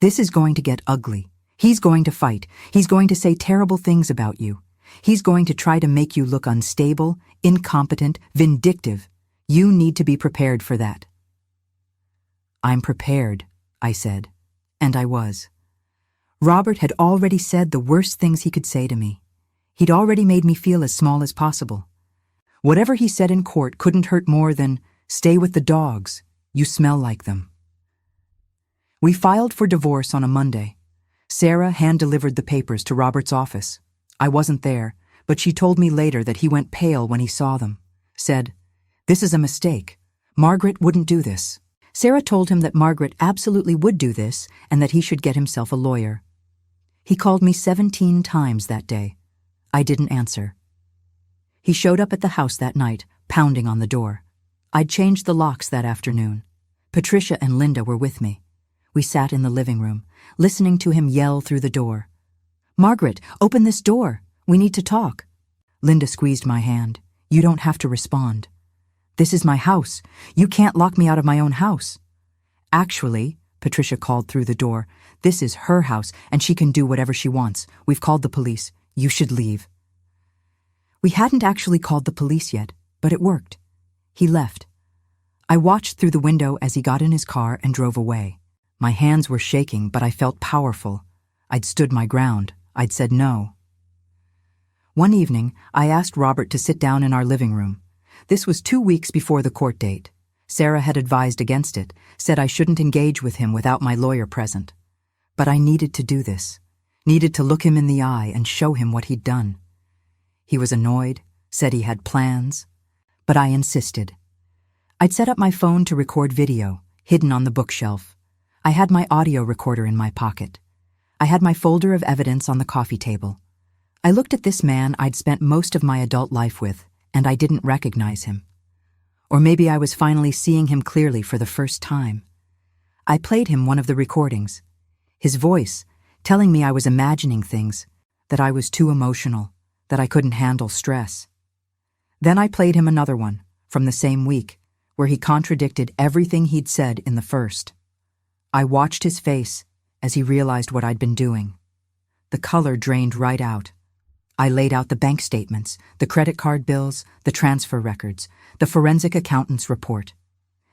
"This is going to get ugly. He's going to fight. He's going to say terrible things about you. He's going to try to make you look unstable, incompetent, vindictive. You need to be prepared for that." "I'm prepared," I said, and I was. Robert had already said the worst things he could say to me. He'd already made me feel as small as possible. Whatever he said in court couldn't hurt more than, "Stay with the dogs. You smell like them." We filed for divorce on a Monday. Sarah hand-delivered the papers to Robert's office. I wasn't there, but she told me later that he went pale when he saw them. Said, "This is a mistake. Margaret wouldn't do this." Sarah told him that Margaret absolutely would do this and that he should get himself a lawyer. He called me 17 times that day. I didn't answer. He showed up at the house that night, pounding on the door. I'd changed the locks that afternoon. Patricia and Linda were with me. We sat in the living room, listening to him yell through the door. "Margaret, open this door. We need to talk." Linda squeezed my hand. "You don't have to respond. This is my house. You can't lock me out of my own house." "Actually," Patricia called through the door, "this is her house and she can do whatever she wants. We've called the police. You should leave." We hadn't actually called the police yet, but it worked. He left. I watched through the window as he got in his car and drove away. My hands were shaking, but I felt powerful. I'd stood my ground. I'd said no. One evening, I asked Robert to sit down in our living room. This was 2 weeks before the court date. Sarah had advised against it, said I shouldn't engage with him without my lawyer present. But I needed to do this, needed to look him in the eye and show him what he'd done. He was annoyed, said he had plans, but I insisted. I'd set up my phone to record video, hidden on the bookshelf. I had my audio recorder in my pocket. I had my folder of evidence on the coffee table. I looked at this man I'd spent most of my adult life with, and I didn't recognize him. Or maybe I was finally seeing him clearly for the first time. I played him one of the recordings. His voice, telling me I was imagining things, that I was too emotional, that I couldn't handle stress. Then I played him another one, from the same week, where he contradicted everything he'd said in the first. I watched his face as he realized what I'd been doing. The color drained right out. I laid out the bank statements, the credit card bills, the transfer records, the forensic accountant's report,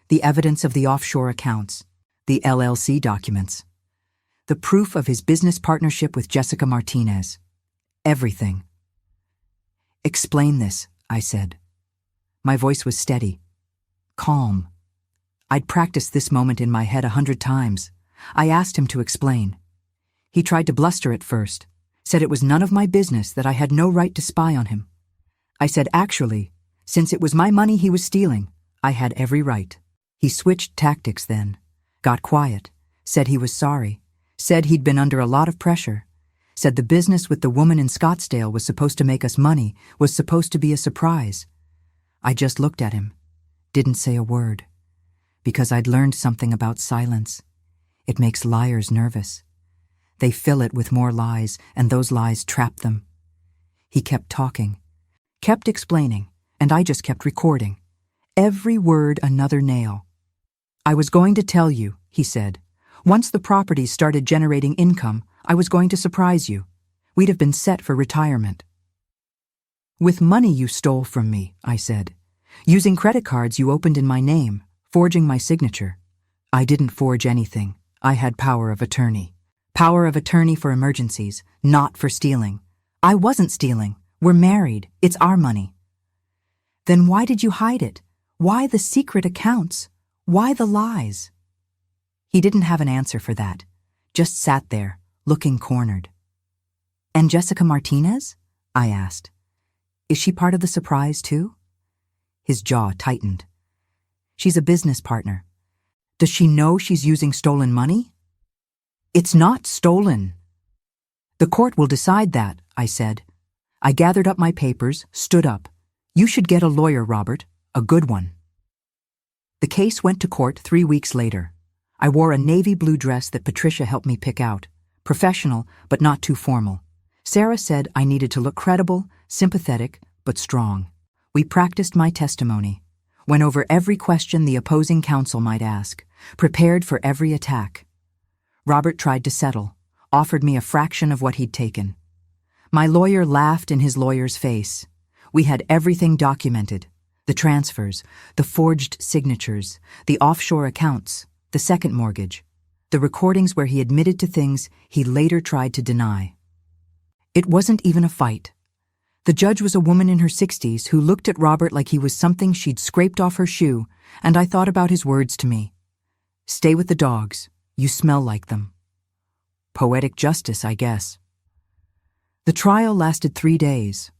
the evidence of the offshore accounts, the LLC documents, the proof of his business partnership with Jessica Martinez. Everything. "Explain this," I said. My voice was steady, calm. I'd practiced this moment in my head 100 times. I asked him to explain. He tried to bluster at first, said it was none of my business, that I had no right to spy on him. I said actually, since it was my money he was stealing, I had every right. He switched tactics then, got quiet, said he was sorry, said he'd been under a lot of pressure, said the business with the woman in Scottsdale was supposed to make us money, was supposed to be a surprise. I just looked at him, didn't say a word, because I'd learned something about silence. It makes liars nervous. They fill it with more lies, and those lies trap them. He kept talking, kept explaining, and I just kept recording. Every word another nail. "I was going to tell you," he said. "Once the properties started generating income, I was going to surprise you. We'd have been set for retirement." "With money you stole from me," I said. "Using credit cards you opened in my name, forging my signature." "I didn't forge anything. I had power of attorney. Power of attorney for emergencies, not for stealing." "I wasn't stealing. We're married. It's our money." "Then why did you hide it? Why the secret accounts? Why the lies?" He didn't have an answer for that, just sat there, looking cornered. "And Jessica Martinez?" I asked. "Is she part of the surprise too?" His jaw tightened. "She's a business partner. Does she know she's using stolen money?" "It's not stolen." "The court will decide that," I said. I gathered up my papers, stood up. "You should get a lawyer, Robert, a good one." The case went to court 3 weeks later. I wore a navy blue dress that Patricia helped me pick out, professional but not too formal. Sarah said I needed to look credible, sympathetic, but strong. We practiced my testimony, went over every question the opposing counsel might ask, prepared for every attack. Robert tried to settle, offered me a fraction of what he'd taken. My lawyer laughed in his lawyer's face. We had everything documented: the transfers, the forged signatures, the offshore accounts, the second mortgage, the recordings where he admitted to things he later tried to deny. It wasn't even a fight. The judge was a woman in her 60s who looked at Robert like he was something she'd scraped off her shoe, and I thought about his words to me. "Stay with the dogs. You smell like them." Poetic justice, I guess. The trial lasted 3 days.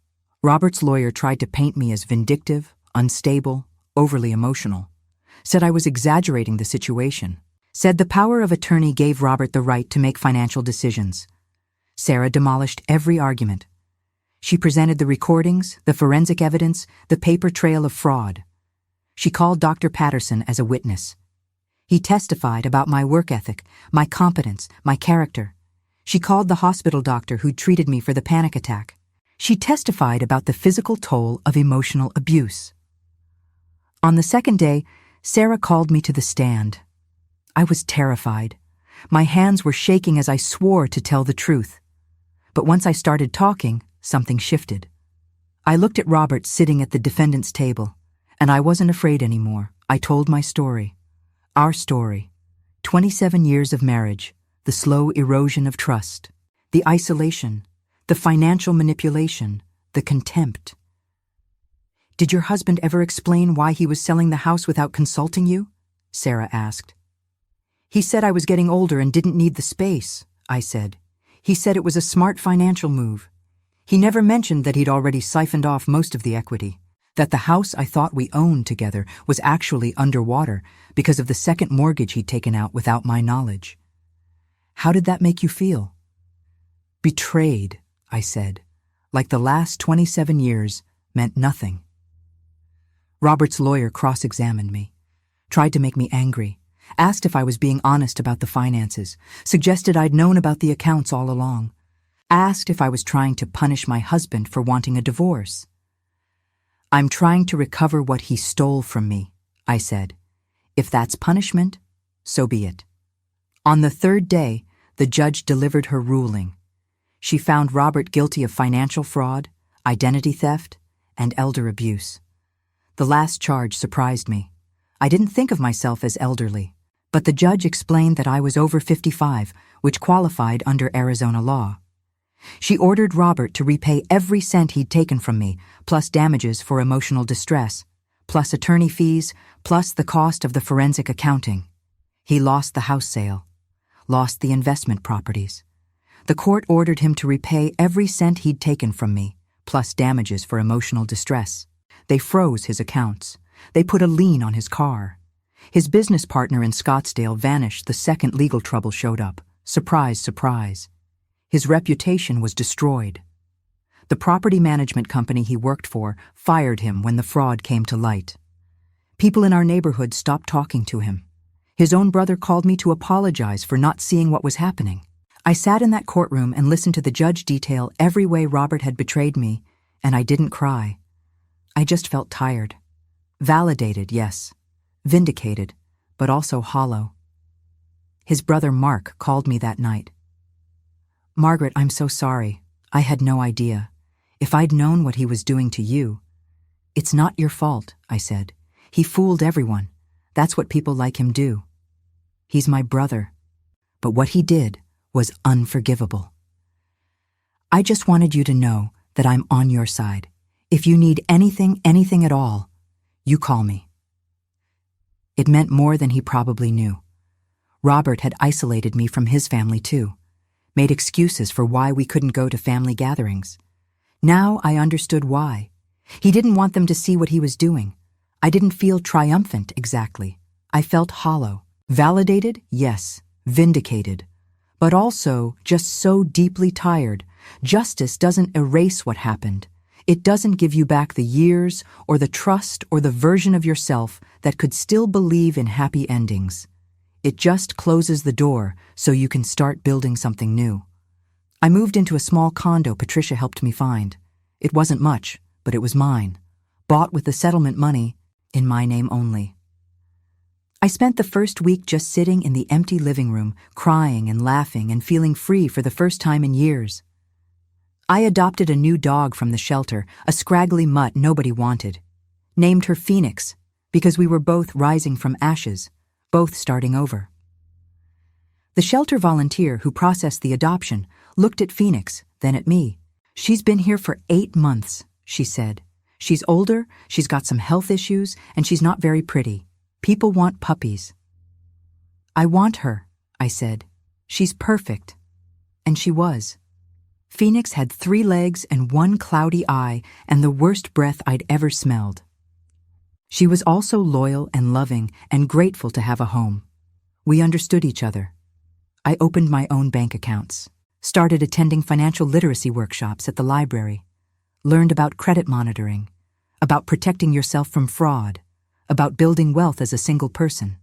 Robert's lawyer tried to paint me as vindictive, unstable, overly emotional. Said I was exaggerating the situation. Said the power of attorney gave Robert the right to make financial decisions. Sarah demolished every argument. She presented the recordings, the forensic evidence, the paper trail of fraud. She called Dr. Patterson as a witness. He testified about my work ethic, my competence, my character. She called the hospital doctor who treated me for the panic attack. She testified about the physical toll of emotional abuse. On the second day, Sarah called me to the stand. I was terrified. My hands were shaking as I swore to tell the truth. But once I started talking, something shifted. I looked at Robert sitting at the defendant's table, and I wasn't afraid anymore. I told my story. Our story. 27 years of marriage, the slow erosion of trust, the isolation, the financial manipulation, the contempt. Did your husband ever explain why he was selling the house without consulting you? Sarah asked. He said I was getting older and didn't need the space, I said. He said it was a smart financial move. He never mentioned that he'd already siphoned off most of the equity, that the house I thought we owned together was actually underwater because of the second mortgage he'd taken out without my knowledge. How did that make you feel? Betrayed, I said, like the last 27 years meant nothing. Robert's lawyer cross-examined me, tried to make me angry, asked if I was being honest about the finances, suggested I'd known about the accounts all along, asked if I was trying to punish my husband for wanting a divorce. I'm trying to recover what he stole from me, I said. If that's punishment, so be it. On the third day, the judge delivered her ruling. She found Robert guilty of financial fraud, identity theft, and elder abuse. The last charge surprised me. I didn't think of myself as elderly, but the judge explained that I was over 55, which qualified under Arizona law. She ordered Robert to repay every cent he'd taken from me, plus damages for emotional distress, plus attorney fees, plus the cost of the forensic accounting. He lost the house sale, lost the investment properties. The court ordered him to repay every cent he'd taken from me, plus damages for emotional distress. They froze his accounts. They put a lien on his car. His business partner in Scottsdale vanished the second legal trouble showed up. Surprise, surprise. His reputation was destroyed. The property management company he worked for fired him when the fraud came to light. People in our neighborhood stopped talking to him. His own brother called me to apologize for not seeing what was happening. I sat in that courtroom and listened to the judge detail every way Robert had betrayed me, and I didn't cry. I just felt tired. Validated, yes. Vindicated, but also hollow. His brother Mark called me that night. Margaret, I'm so sorry. I had no idea. If I'd known what he was doing to you. It's not your fault, I said. He fooled everyone. That's what people like him do. He's my brother. But what he did was unforgivable. I just wanted you to know that I'm on your side. If you need anything at all, you call me. It meant more than he probably knew. Robert had isolated me from his family too, made excuses for why we couldn't go to family gatherings. Now I understood why. He didn't want them to see what he was doing. I didn't feel triumphant exactly. I felt hollow. Validated? Yes. Vindicated. But also just so deeply tired. Justice doesn't erase what happened. It doesn't give you back the years or the trust or the version of yourself that could still believe in happy endings. It just closes the door so you can start building something new. I moved into a small condo Patricia helped me find. It wasn't much, but it was mine. Bought with the settlement money, in my name only. I spent the first week just sitting in the empty living room, crying and laughing and feeling free for the first time in years. I adopted a new dog from the shelter, a scraggly mutt nobody wanted. Named her Phoenix, because we were both rising from ashes, both starting over. The shelter volunteer who processed the adoption looked at Phoenix, then at me. She's been here for 8 months, she said. She's older, she's got some health issues, and she's not very pretty. People want puppies. I want her, I said. She's perfect. And she was. Phoenix had 3 legs and 1 cloudy eye and the worst breath I'd ever smelled. She was also loyal and loving and grateful to have a home. We understood each other. I opened my own bank accounts, started attending financial literacy workshops at the library, learned about credit monitoring, about protecting yourself from fraud, about building wealth as a single person.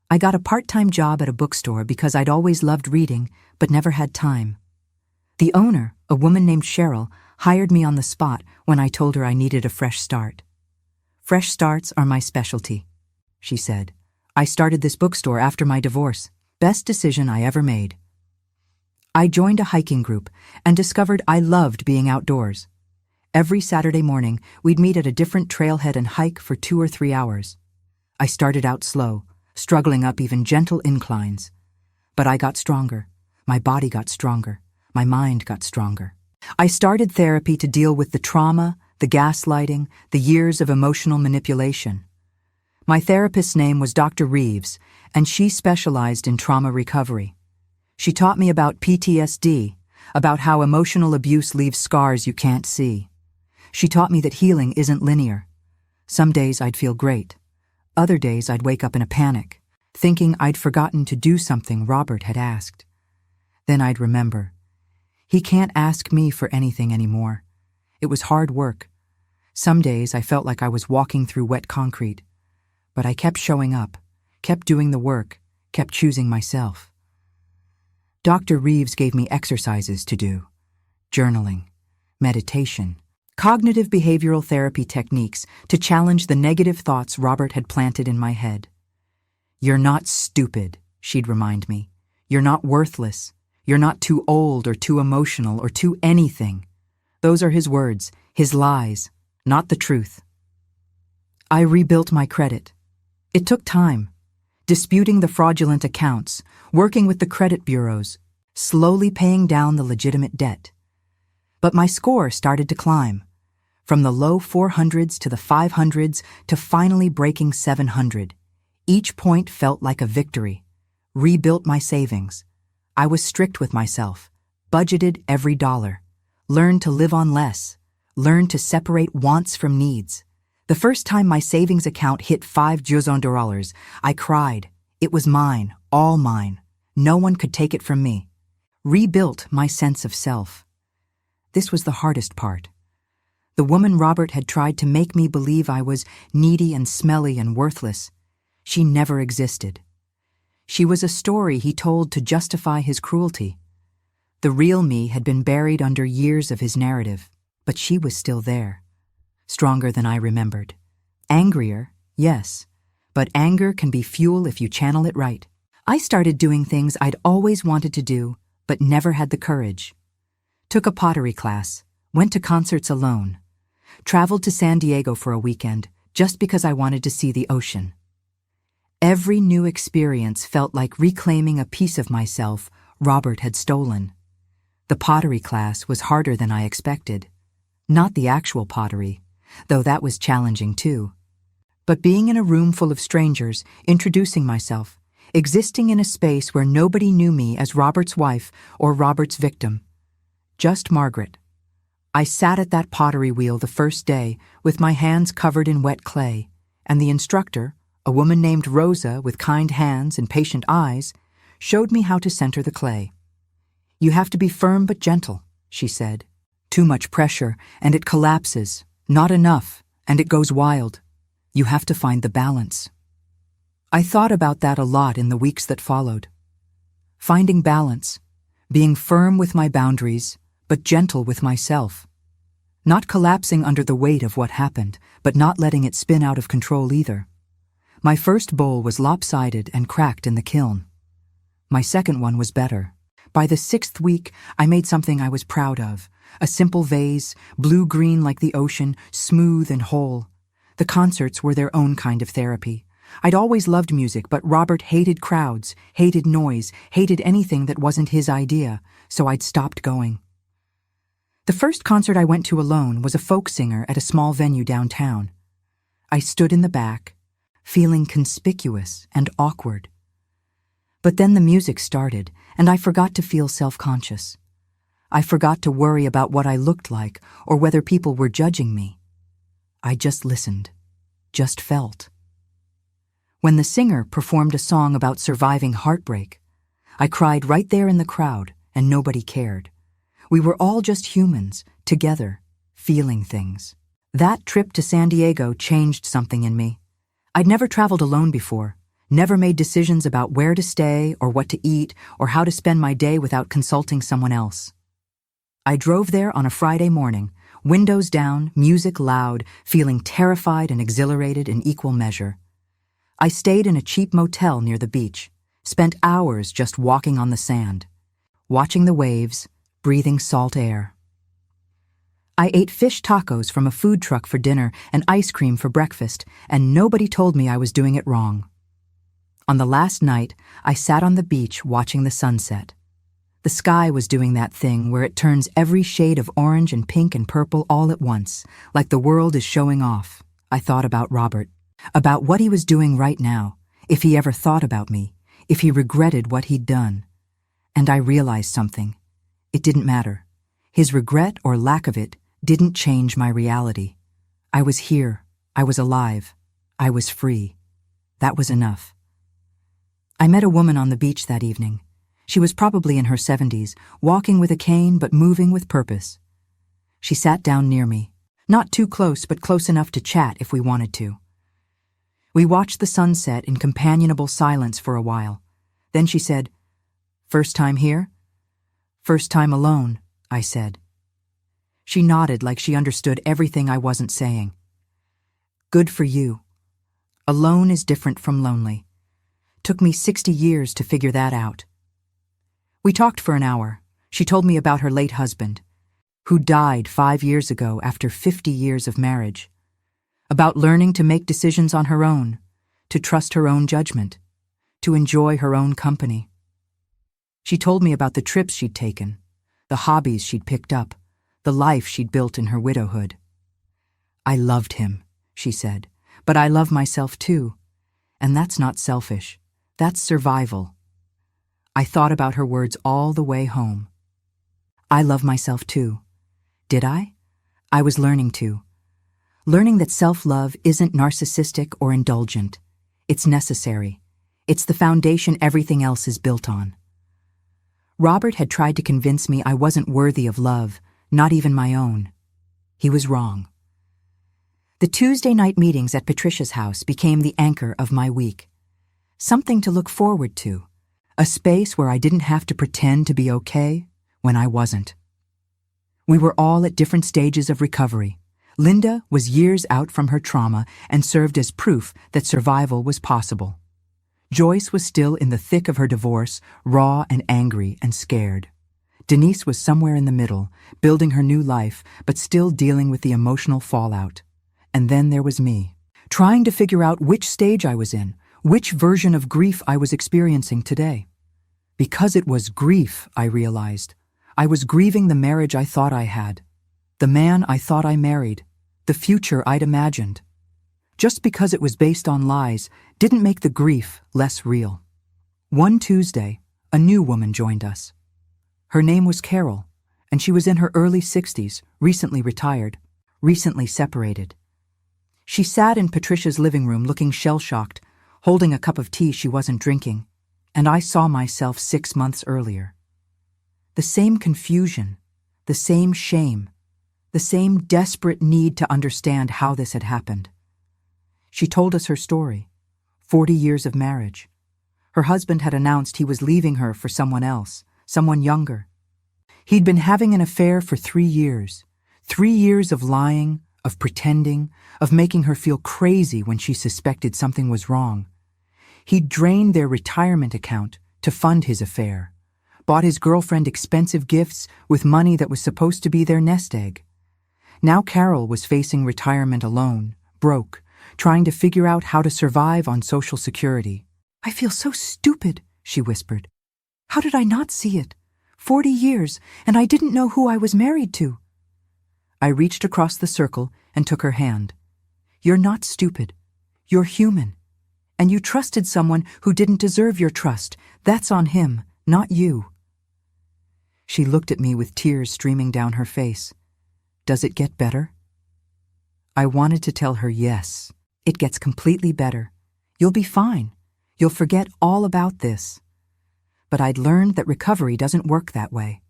I got a part-time job at a bookstore because I'd always loved reading but never had time. The owner, a woman named Cheryl, hired me on the spot when I told her I needed a fresh start. "Fresh starts are my specialty," she said. "I started this bookstore after my divorce. Best decision I ever made." I joined a hiking group and discovered I loved being outdoors. Every Saturday morning, we'd meet at a different trailhead and hike for 2 or 3 hours. I started out slow, struggling up even gentle inclines. But I got stronger. My body got stronger. My mind got stronger. I started therapy to deal with the trauma, the gaslighting, the years of emotional manipulation. My therapist's name was Dr. Reeves, and she specialized in trauma recovery. She taught me about PTSD, about how emotional abuse leaves scars you can't see. She taught me that healing isn't linear. Some days I'd feel great. Other days I'd wake up in a panic, thinking I'd forgotten to do something Robert had asked. Then I'd remember. He can't ask me for anything anymore. It was hard work. Some days I felt like I was walking through wet concrete. But I kept showing up, kept doing the work, kept choosing myself. Dr. Reeves gave me exercises to do. Journaling, meditation, cognitive behavioral therapy techniques to challenge the negative thoughts Robert had planted in my head. "You're not stupid," she'd remind me. "You're not worthless. You're not too old or too emotional or too anything." Those are his words, his lies, not the truth. I rebuilt my credit. It took time. Disputing the fraudulent accounts, working with the credit bureaus, slowly paying down the legitimate debt. But my score started to climb. From the low 400s to the 500s to finally breaking 700. Each point felt like a victory. Rebuilt my savings. I was strict with myself, budgeted every dollar, learned to live on less, learned to separate wants from needs. The first time my savings account hit $5,000, I cried. It was mine, all mine. No one could take it from me. Rebuilt my sense of self. This was the hardest part. The woman Robert had tried to make me believe I was needy and smelly and worthless. She never existed. She was a story he told to justify his cruelty. The real me had been buried under years of his narrative, but she was still there. Stronger than I remembered. Angrier, yes, but anger can be fuel if you channel it right. I started doing things I'd always wanted to do, but never had the courage. Took a pottery class, went to concerts alone, traveled to San Diego for a weekend just because I wanted to see the ocean. Every new experience felt like reclaiming a piece of myself Robert had stolen. The pottery class was harder than I expected. Not the actual pottery, though that was challenging too. But being in a room full of strangers, introducing myself, existing in a space where nobody knew me as Robert's wife or Robert's victim. Just Margaret. I sat at that pottery wheel the first day with my hands covered in wet clay, and the instructor, a woman named Rosa with kind hands and patient eyes, showed me how to center the clay. "You have to be firm but gentle," she said. "Too much pressure, and it collapses. Not enough, and it goes wild. You have to find the balance." I thought about that a lot in the weeks that followed. Finding balance, being firm with my boundaries, but gentle with myself. Not collapsing under the weight of what happened, but not letting it spin out of control either. My first bowl was lopsided and cracked in the kiln. My second one was better. By the 6th week, I made something I was proud of. A simple vase, blue-green like the ocean, smooth and whole. The concerts were their own kind of therapy. I'd always loved music, but Robert hated crowds, hated noise, hated anything that wasn't his idea, so I'd stopped going. The first concert I went to alone was a folk singer at a small venue downtown. I stood in the back, feeling conspicuous and awkward. But then the music started, and I forgot to feel self-conscious. I forgot to worry about what I looked like or whether people were judging me. I just listened, just felt. When the singer performed a song about surviving heartbreak, I cried right there in the crowd, and nobody cared. We were all just humans, together, feeling things. That trip to San Diego changed something in me. I'd never traveled alone before, never made decisions about where to stay or what to eat or how to spend my day without consulting someone else. I drove there on a Friday morning, windows down, music loud, feeling terrified and exhilarated in equal measure. I stayed in a cheap motel near the beach, spent hours just walking on the sand, watching the waves, breathing salt air. I ate fish tacos from a food truck for dinner and ice cream for breakfast, and nobody told me I was doing it wrong. On the last night, I sat on the beach watching the sunset. The sky was doing that thing where it turns every shade of orange and pink and purple all at once, like the world is showing off. I thought about Robert, about what he was doing right now, if he ever thought about me, if he regretted what he'd done. And I realized something. It didn't matter. His regret or lack of it didn't change my reality. I was here. I was alive. I was free. That was enough. I met a woman on the beach that evening. She was probably in her 70s, walking with a cane but moving with purpose. She sat down near me, not too close but close enough to chat if we wanted to. We watched the sunset in companionable silence for a while. Then she said, "First time here?" "First time alone," I said. She nodded like she understood everything I wasn't saying. "Good for you. Alone is different from lonely. Took me 60 years to figure that out." We talked for an hour. She told me about her late husband, who died 5 years ago after 50 years of marriage. About learning to make decisions on her own, to trust her own judgment, to enjoy her own company. She told me about the trips she'd taken, the hobbies she'd picked up, the life she'd built in her widowhood. "I loved him," she said, "but I love myself too. And that's not selfish. That's survival." I thought about her words all the way home. I love myself too. Did I? I was learning to. Learning that self-love isn't narcissistic or indulgent. It's necessary. It's the foundation everything else is built on. Robert had tried to convince me I wasn't worthy of love, not even my own. He was wrong. The Tuesday night meetings at Patricia's house became the anchor of my week. Something to look forward to. A space where I didn't have to pretend to be okay when I wasn't. We were all at different stages of recovery. Linda was years out from her trauma and served as proof that survival was possible. Joyce was still in the thick of her divorce, raw and angry and scared. Denise was somewhere in the middle, building her new life, but still dealing with the emotional fallout. And then there was me, trying to figure out which stage I was in, which version of grief I was experiencing today. Because it was grief, I realized. I was grieving the marriage I thought I had, the man I thought I married, the future I'd imagined. Just because it was based on lies didn't make the grief less real. One Tuesday, a new woman joined us. Her name was Carol, and she was in her early 60s, recently retired, recently separated. She sat in Patricia's living room looking shell-shocked, holding a cup of tea she wasn't drinking, and I saw myself 6 months earlier. The same confusion, the same shame, the same desperate need to understand how this had happened. She told us her story, 40 years of marriage. Her husband had announced he was leaving her for someone else, someone younger. He'd been having an affair for 3 years, 3 years of lying, of pretending, of making her feel crazy when she suspected something was wrong. He'd drained their retirement account to fund his affair, bought his girlfriend expensive gifts with money that was supposed to be their nest egg. Now Carol was facing retirement alone, broke, trying to figure out how to survive on Social Security. "I feel so stupid," she whispered. "How did I not see it? 40 years, and I didn't know who I was married to." I reached across the circle and took her hand. "You're not stupid. You're human. And you trusted someone who didn't deserve your trust. That's on him, not you." She looked at me with tears streaming down her face. "Does it get better?" I wanted to tell her yes. It gets completely better. You'll be fine. You'll forget all about this. But I'd learned that recovery doesn't work that way.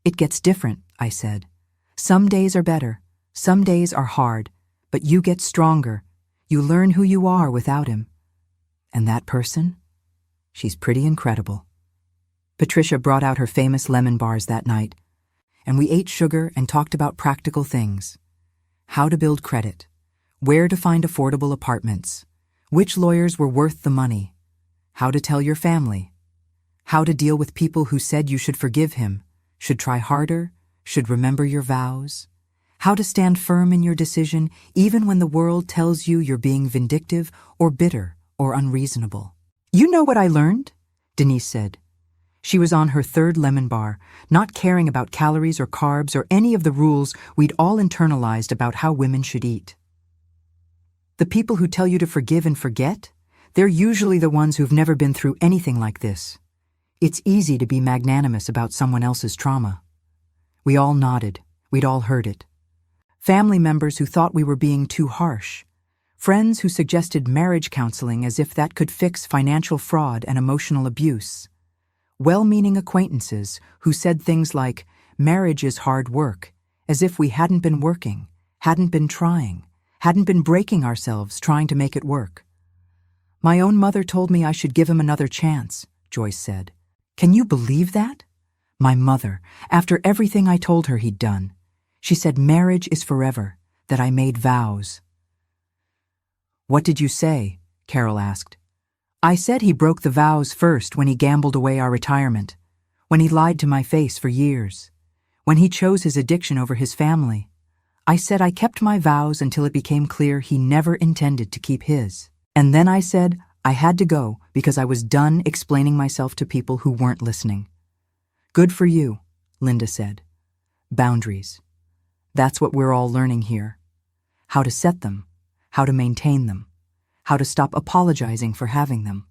"It gets different," I said. "Some days are better. Some days are hard. But you get stronger. You learn who you are without him. And that person? She's pretty incredible. Patricia brought out her famous lemon bars that night, and we ate sugar and talked about practical things. How to build credit, where to find affordable apartments, which lawyers were worth the money, how to tell your family, how to deal with people who said you should forgive him, should try harder, should remember your vows, how to stand firm in your decision even when the world tells you you're being vindictive or bitter or unreasonable. You know what I learned? Denise said. She was on her third lemon bar, not caring about calories or carbs or any of the rules we'd all internalized about how women should eat. The people who tell you to forgive and forget, they're usually the ones who've never been through anything like this. It's easy to be magnanimous about someone else's trauma. We all nodded. We'd all heard it. Family members who thought we were being too harsh. Friends who suggested marriage counseling as if that could fix financial fraud and emotional abuse. Well-meaning acquaintances who said things like, marriage is hard work, as if we hadn't been working, hadn't been trying, hadn't been breaking ourselves trying to make it work. My own mother told me I should give him another chance, Joyce said. Can you believe that? My mother, after everything I told her he'd done. She said marriage is forever, that I made vows. What did you say? Carol asked. I said he broke the vows first when he gambled away our retirement, when he lied to my face for years, when he chose his addiction over his family. I said I kept my vows until it became clear he never intended to keep his. And then I said I had to go because I was done explaining myself to people who weren't listening. Good for you, Linda said. Boundaries. That's what we're all learning here. How to set them, how to maintain them, how to stop apologizing for having them.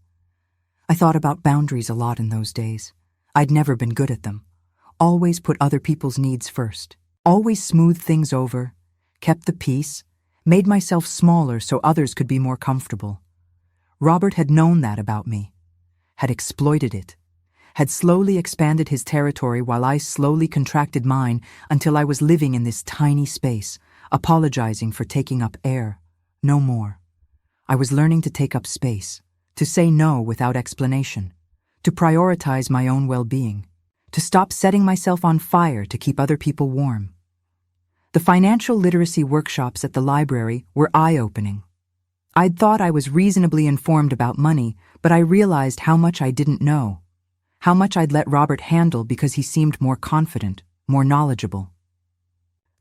I thought about boundaries a lot in those days. I'd never been good at them. Always put other people's needs first. Always smoothed things over, kept the peace, made myself smaller so others could be more comfortable. Robert had known that about me, had exploited it, had slowly expanded his territory while I slowly contracted mine until I was living in this tiny space, apologizing for taking up air. No more. I was learning to take up space, to say no without explanation, to prioritize my own well-being, to stop setting myself on fire to keep other people warm. The financial literacy workshops at the library were eye-opening. I'd thought I was reasonably informed about money, but I realized how much I didn't know, how much I'd let Robert handle because he seemed more confident, more knowledgeable.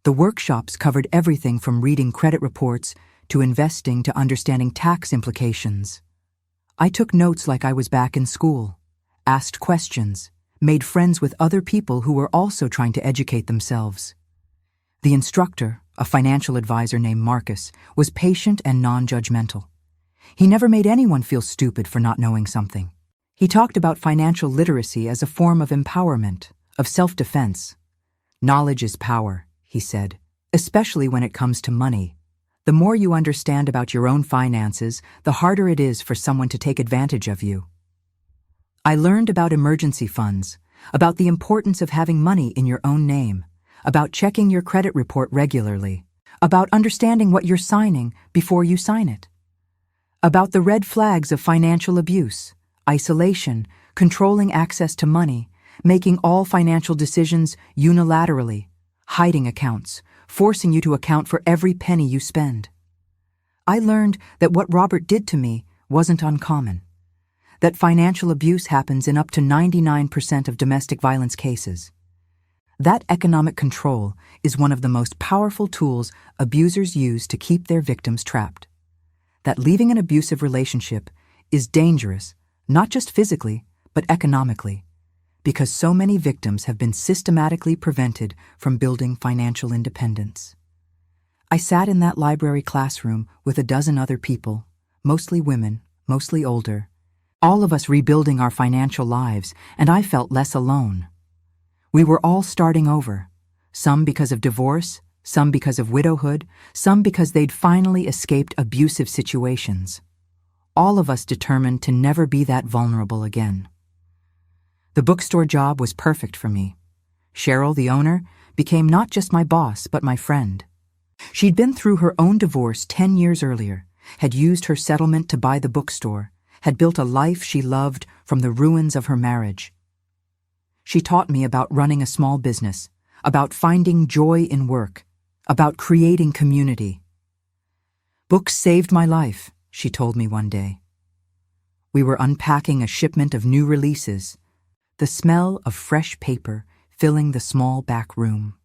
The workshops covered everything from reading credit reports to investing to understanding tax implications. I took notes like I was back in school, asked questions, made friends with other people who were also trying to educate themselves. The instructor, a financial advisor named Marcus, was patient and non-judgmental. He never made anyone feel stupid for not knowing something. He talked about financial literacy as a form of empowerment, of self-defense. Knowledge is power, he said, especially when it comes to money. The more you understand about your own finances, the harder it is for someone to take advantage of you. I learned about emergency funds, about the importance of having money in your own name, about checking your credit report regularly, about understanding what you're signing before you sign it, about the red flags of financial abuse, isolation, controlling access to money, making all financial decisions unilaterally, hiding accounts, forcing you to account for every penny you spend. I learned that what Robert did to me wasn't uncommon, that financial abuse happens in up to 99% of domestic violence cases. That economic control is one of the most powerful tools abusers use to keep their victims trapped. That leaving an abusive relationship is dangerous, not just physically, but economically, because so many victims have been systematically prevented from building financial independence. I sat in that library classroom with a dozen other people, mostly women, mostly older, all of us rebuilding our financial lives, and I felt less alone. We were all starting over, some because of divorce, some because of widowhood, some because they'd finally escaped abusive situations. All of us determined to never be that vulnerable again. The bookstore job was perfect for me. Cheryl, the owner, became not just my boss, but my friend. She'd been through her own divorce 10 years earlier, had used her settlement to buy the bookstore, had built a life she loved from the ruins of her marriage. She taught me about running a small business, about finding joy in work, about creating community. "Books saved my life," she told me one day. We were unpacking a shipment of new releases, the smell of fresh paper filling the small back room.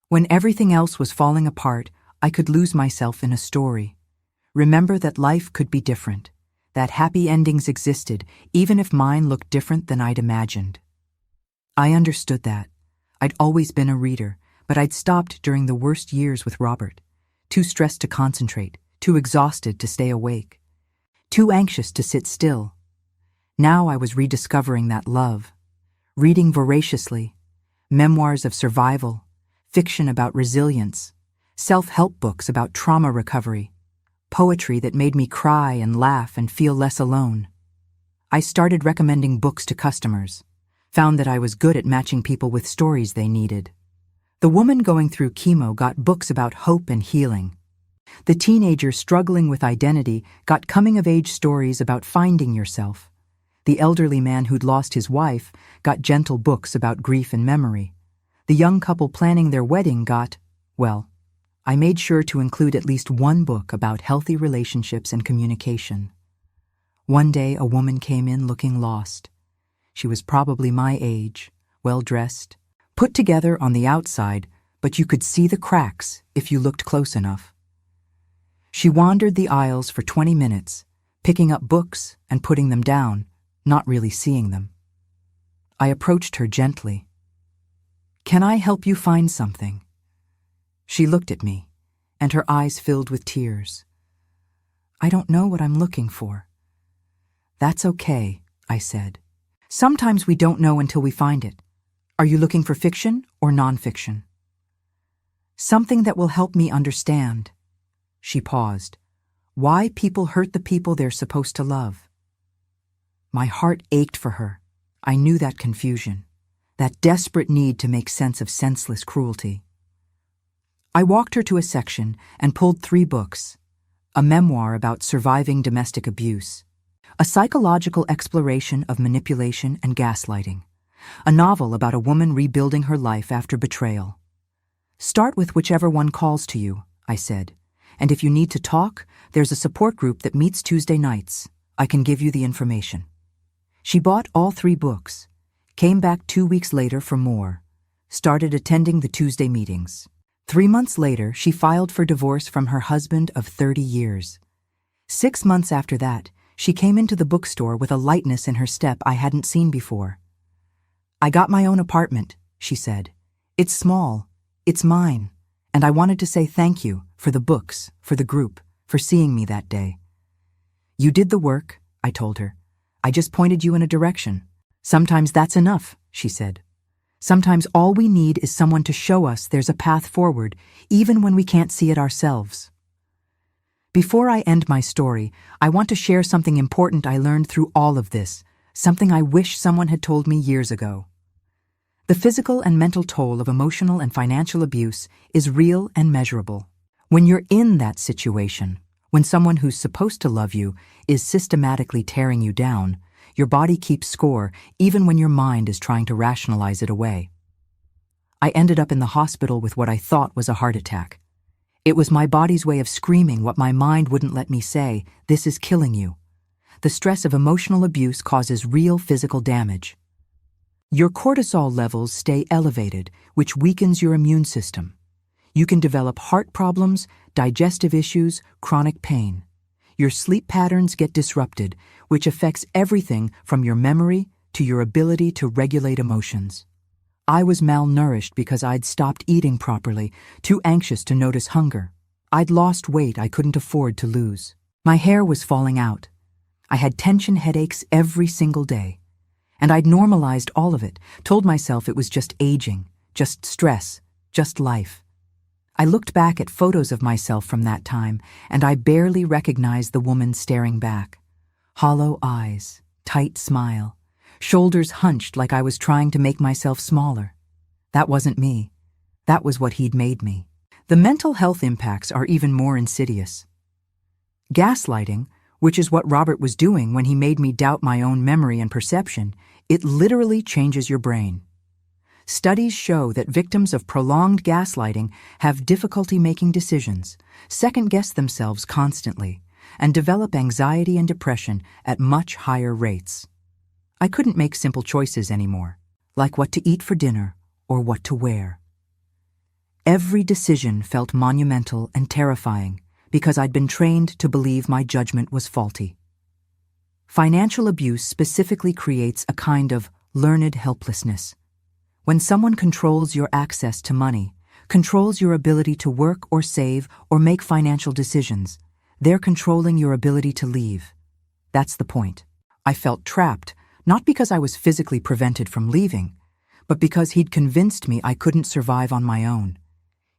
When everything else was falling apart, I could lose myself in a story. Remember that life could be different, that happy endings existed, even if mine looked different than I'd imagined. I understood that. I'd always been a reader, but I'd stopped during the worst years with Robert, too stressed to concentrate, too exhausted to stay awake, too anxious to sit still. Now I was rediscovering that love, reading voraciously, memoirs of survival, fiction about resilience, self-help books about trauma recovery, poetry that made me cry and laugh and feel less alone. I started recommending books to customers, found that I was good at matching people with stories they needed. The woman going through chemo got books about hope and healing. The teenager struggling with identity got coming-of-age stories about finding yourself. The elderly man who'd lost his wife got gentle books about grief and memory. The young couple planning their wedding got, well, I made sure to include at least one book about healthy relationships and communication. One day a woman came in looking lost. She was probably my age, well-dressed, put together on the outside, but you could see the cracks if you looked close enough. She wandered the aisles for 20 minutes, picking up books and putting them down, not really seeing them. I approached her gently. "Can I help you find something?" She looked at me, and her eyes filled with tears. "I don't know what I'm looking for." "That's okay," I said. "Sometimes we don't know until we find it. Are you looking for fiction or nonfiction?" "Something that will help me understand." She paused. "Why people hurt the people they're supposed to love." My heart ached for her. I knew that confusion, that desperate need to make sense of senseless cruelty. I walked her to a section and pulled 3 books: a memoir about surviving domestic abuse, a psychological exploration of manipulation and gaslighting, a novel about a woman rebuilding her life after betrayal. "Start with whichever one calls to you," I said, "and if you need to talk, there's a support group that meets Tuesday nights. I can give you the information." She bought all 3 books, came back 2 weeks later for more, started attending the Tuesday meetings. 3 months later, she filed for divorce from her husband of 30 years. 6 months after that, she came into the bookstore with a lightness in her step I hadn't seen before. "I got my own apartment," she said. "It's small, it's mine, and I wanted to say thank you for the books, for the group, for seeing me that day." "You did the work," I told her. "I just pointed you in a direction. Sometimes that's enough," she said. "Sometimes all we need is someone to show us there's a path forward, even when we can't see it ourselves." Before I end my story, I want to share something important I learned through all of this, something I wish someone had told me years ago. The physical and mental toll of emotional and financial abuse is real and measurable. When you're in that situation, when someone who's supposed to love you is systematically tearing you down, your body keeps score even when your mind is trying to rationalize it away. I ended up in the hospital with what I thought was a heart attack. It was my body's way of screaming what my mind wouldn't let me say: "This is killing you." The stress of emotional abuse causes real physical damage. Your cortisol levels stay elevated, which weakens your immune system. You can develop heart problems, digestive issues, chronic pain. Your sleep patterns get disrupted, which affects everything from your memory to your ability to regulate emotions. I was malnourished because I'd stopped eating properly, too anxious to notice hunger. I'd lost weight I couldn't afford to lose. My hair was falling out. I had tension headaches every single day. And I'd normalized all of it, told myself it was just aging, just stress, just life. I looked back at photos of myself from that time, and I barely recognized the woman staring back. Hollow eyes, tight smile, shoulders hunched like I was trying to make myself smaller. That wasn't me. That was what he'd made me. The mental health impacts are even more insidious. Gaslighting, which is what Robert was doing when he made me doubt my own memory and perception, it literally changes your brain. Studies show that victims of prolonged gaslighting have difficulty making decisions, second-guess themselves constantly, and develop anxiety and depression at much higher rates. I couldn't make simple choices anymore, like what to eat for dinner or what to wear. Every decision felt monumental and terrifying because I'd been trained to believe my judgment was faulty. Financial abuse specifically creates a kind of learned helplessness. When someone controls your access to money, controls your ability to work or save or make financial decisions, they're controlling your ability to leave. That's the point. I felt trapped, not because I was physically prevented from leaving, but because he'd convinced me I couldn't survive on my own.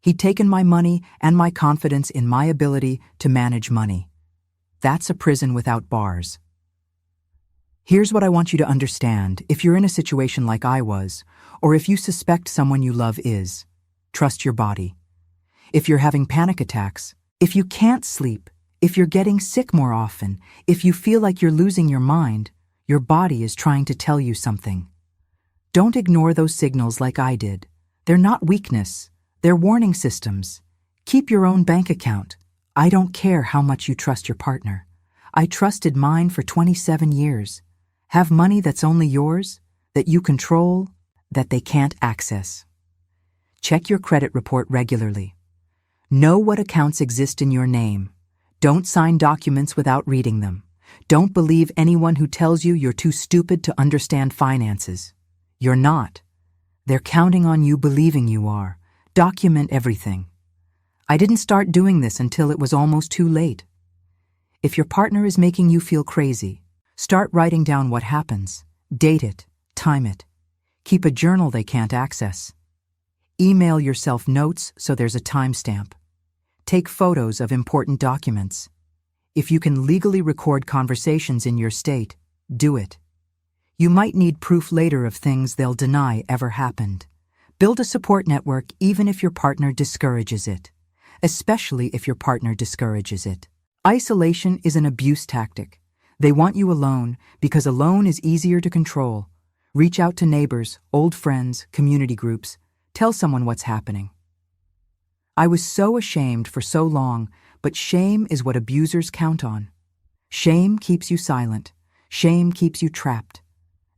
He'd taken my money and my confidence in my ability to manage money. That's a prison without bars. Here's what I want you to understand if you're in a situation like I was, or if you suspect someone you love is. Trust your body. If you're having panic attacks, if you can't sleep, if you're getting sick more often, if you feel like you're losing your mind, your body is trying to tell you something. Don't ignore those signals like I did. They're not weakness. They're warning systems. Keep your own bank account. I don't care how much you trust your partner. I trusted mine for 27 years. Have money that's only yours, that you control, that they can't access. Check your credit report regularly. Know what accounts exist in your name. Don't sign documents without reading them. Don't believe anyone who tells you you're too stupid to understand finances. You're not. They're counting on you believing you are. Document everything. I didn't start doing this until it was almost too late. If your partner is making you feel crazy, start writing down what happens. Date it. Time it. Keep a journal they can't access. Email yourself notes so there's a timestamp. Take photos of important documents. If you can legally record conversations in your state, do it. You might need proof later of things they'll deny ever happened. Build a support network even if your partner discourages it, especially if your partner discourages it. Isolation is an abuse tactic. They want you alone because alone is easier to control. Reach out to neighbors, old friends, community groups. Tell someone what's happening. I was so ashamed for so long, but shame is what abusers count on. Shame keeps you silent. Shame keeps you trapped.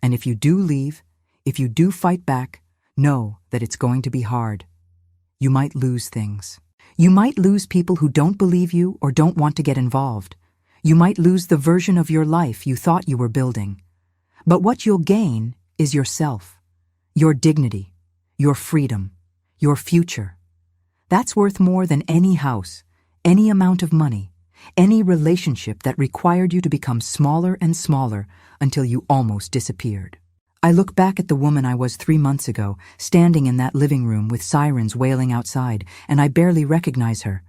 And if you do leave, if you do fight back, know that it's going to be hard. You might lose things. You might lose people who don't believe you or don't want to get involved. You might lose the version of your life you thought you were building. But what you'll gain is yourself, your dignity, your freedom, your future. That's worth more than any house, any amount of money, any relationship that required you to become smaller and smaller until you almost disappeared. I look back at the woman I was 3 months ago, standing in that living room with sirens wailing outside, and I barely recognize her.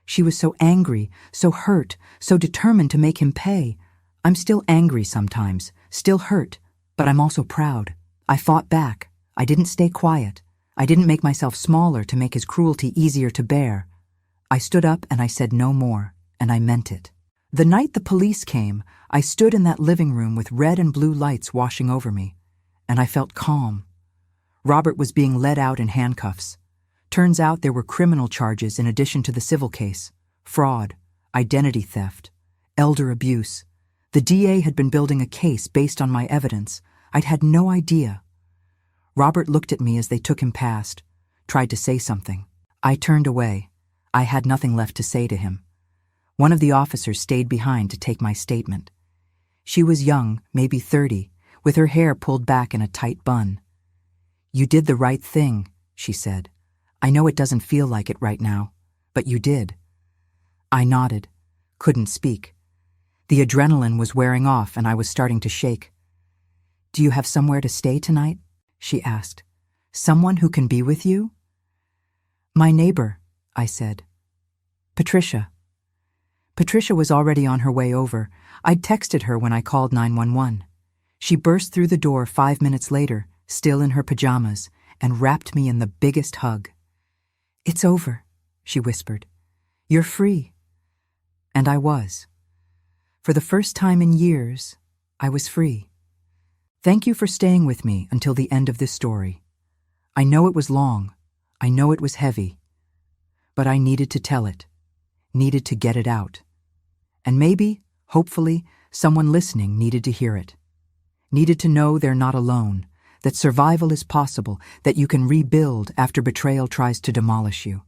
She was so angry, so hurt, so determined to make him pay. I'm still angry sometimes, still hurt, but I'm also proud. I fought back. I didn't stay quiet. I didn't make myself smaller to make his cruelty easier to bear. I stood up and I said no more, and I meant it. The night the police came, I stood in that living room with red and blue lights washing over me, and I felt calm. Robert was being led out in handcuffs. Turns out there were criminal charges in addition to the civil case: fraud, identity theft, elder abuse. The DA had been building a case based on my evidence. I'd had no idea. Robert looked at me as they took him past, tried to say something. I turned away. I had nothing left to say to him. One of the officers stayed behind to take my statement. She was young, maybe 30, with her hair pulled back in a tight bun. "You did the right thing," she said. "I know it doesn't feel like it right now, but you did." I nodded, couldn't speak. The adrenaline was wearing off and I was starting to shake. "Do you have somewhere to stay tonight?" she asked. "Someone who can be with you?" "My neighbor," I said. "Patricia." Patricia was already on her way over. I'd texted her when I called 911. She burst through the door 5 minutes later, still in her pajamas, and wrapped me in the biggest hug. "It's over," she whispered. "You're free." And I was. For the first time in years, I was free. Thank you for staying with me until the end of this story. I know it was long, I know it was heavy, but I needed to tell it, needed to get it out. And maybe, hopefully, someone listening needed to hear it. Needed to know they're not alone, that survival is possible, that you can rebuild after betrayal tries to demolish you.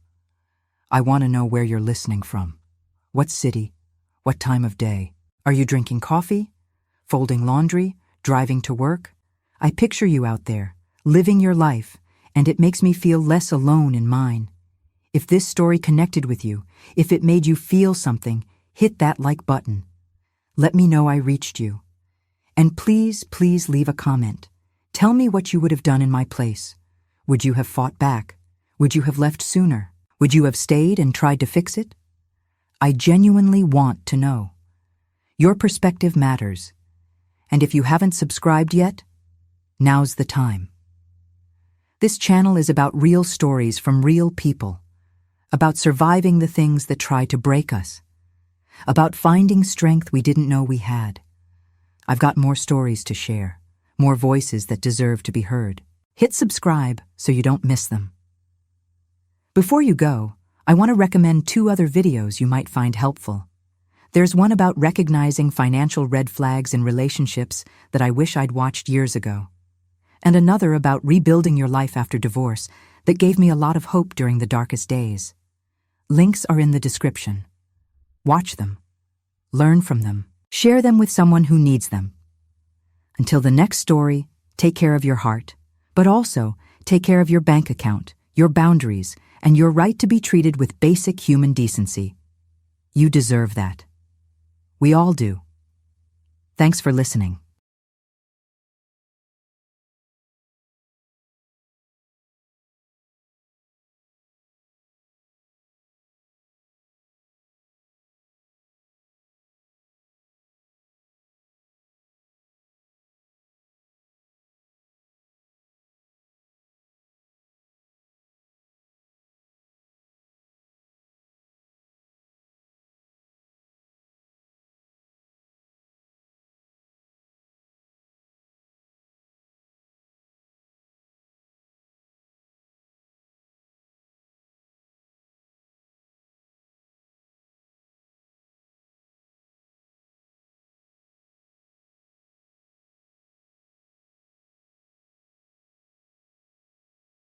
I want to know where you're listening from. What city? What time of day? Are you drinking coffee? Folding laundry? Driving to work? I picture you out there, living your life, and it makes me feel less alone in mine. If this story connected with you, if it made you feel something, hit that like button. Let me know I reached you. And please, please leave a comment. Tell me what you would have done in my place. Would you have fought back? Would you have left sooner? Would you have stayed and tried to fix it? I genuinely want to know. Your perspective matters. And if you haven't subscribed yet, now's the time. This channel is about real stories from real people, about surviving the things that try to break us, about finding strength we didn't know we had. I've got more stories to share, more voices that deserve to be heard. Hit subscribe so you don't miss them. Before you go, I want to recommend 2 other videos you might find helpful. There's one about recognizing financial red flags in relationships that I wish I'd watched years ago, and another about rebuilding your life after divorce that gave me a lot of hope during the darkest days. Links are in the description. Watch them. Learn from them. Share them with someone who needs them. Until the next story, take care of your heart, but also take care of your bank account, your boundaries, and your right to be treated with basic human decency. You deserve that. We all do. Thanks for listening.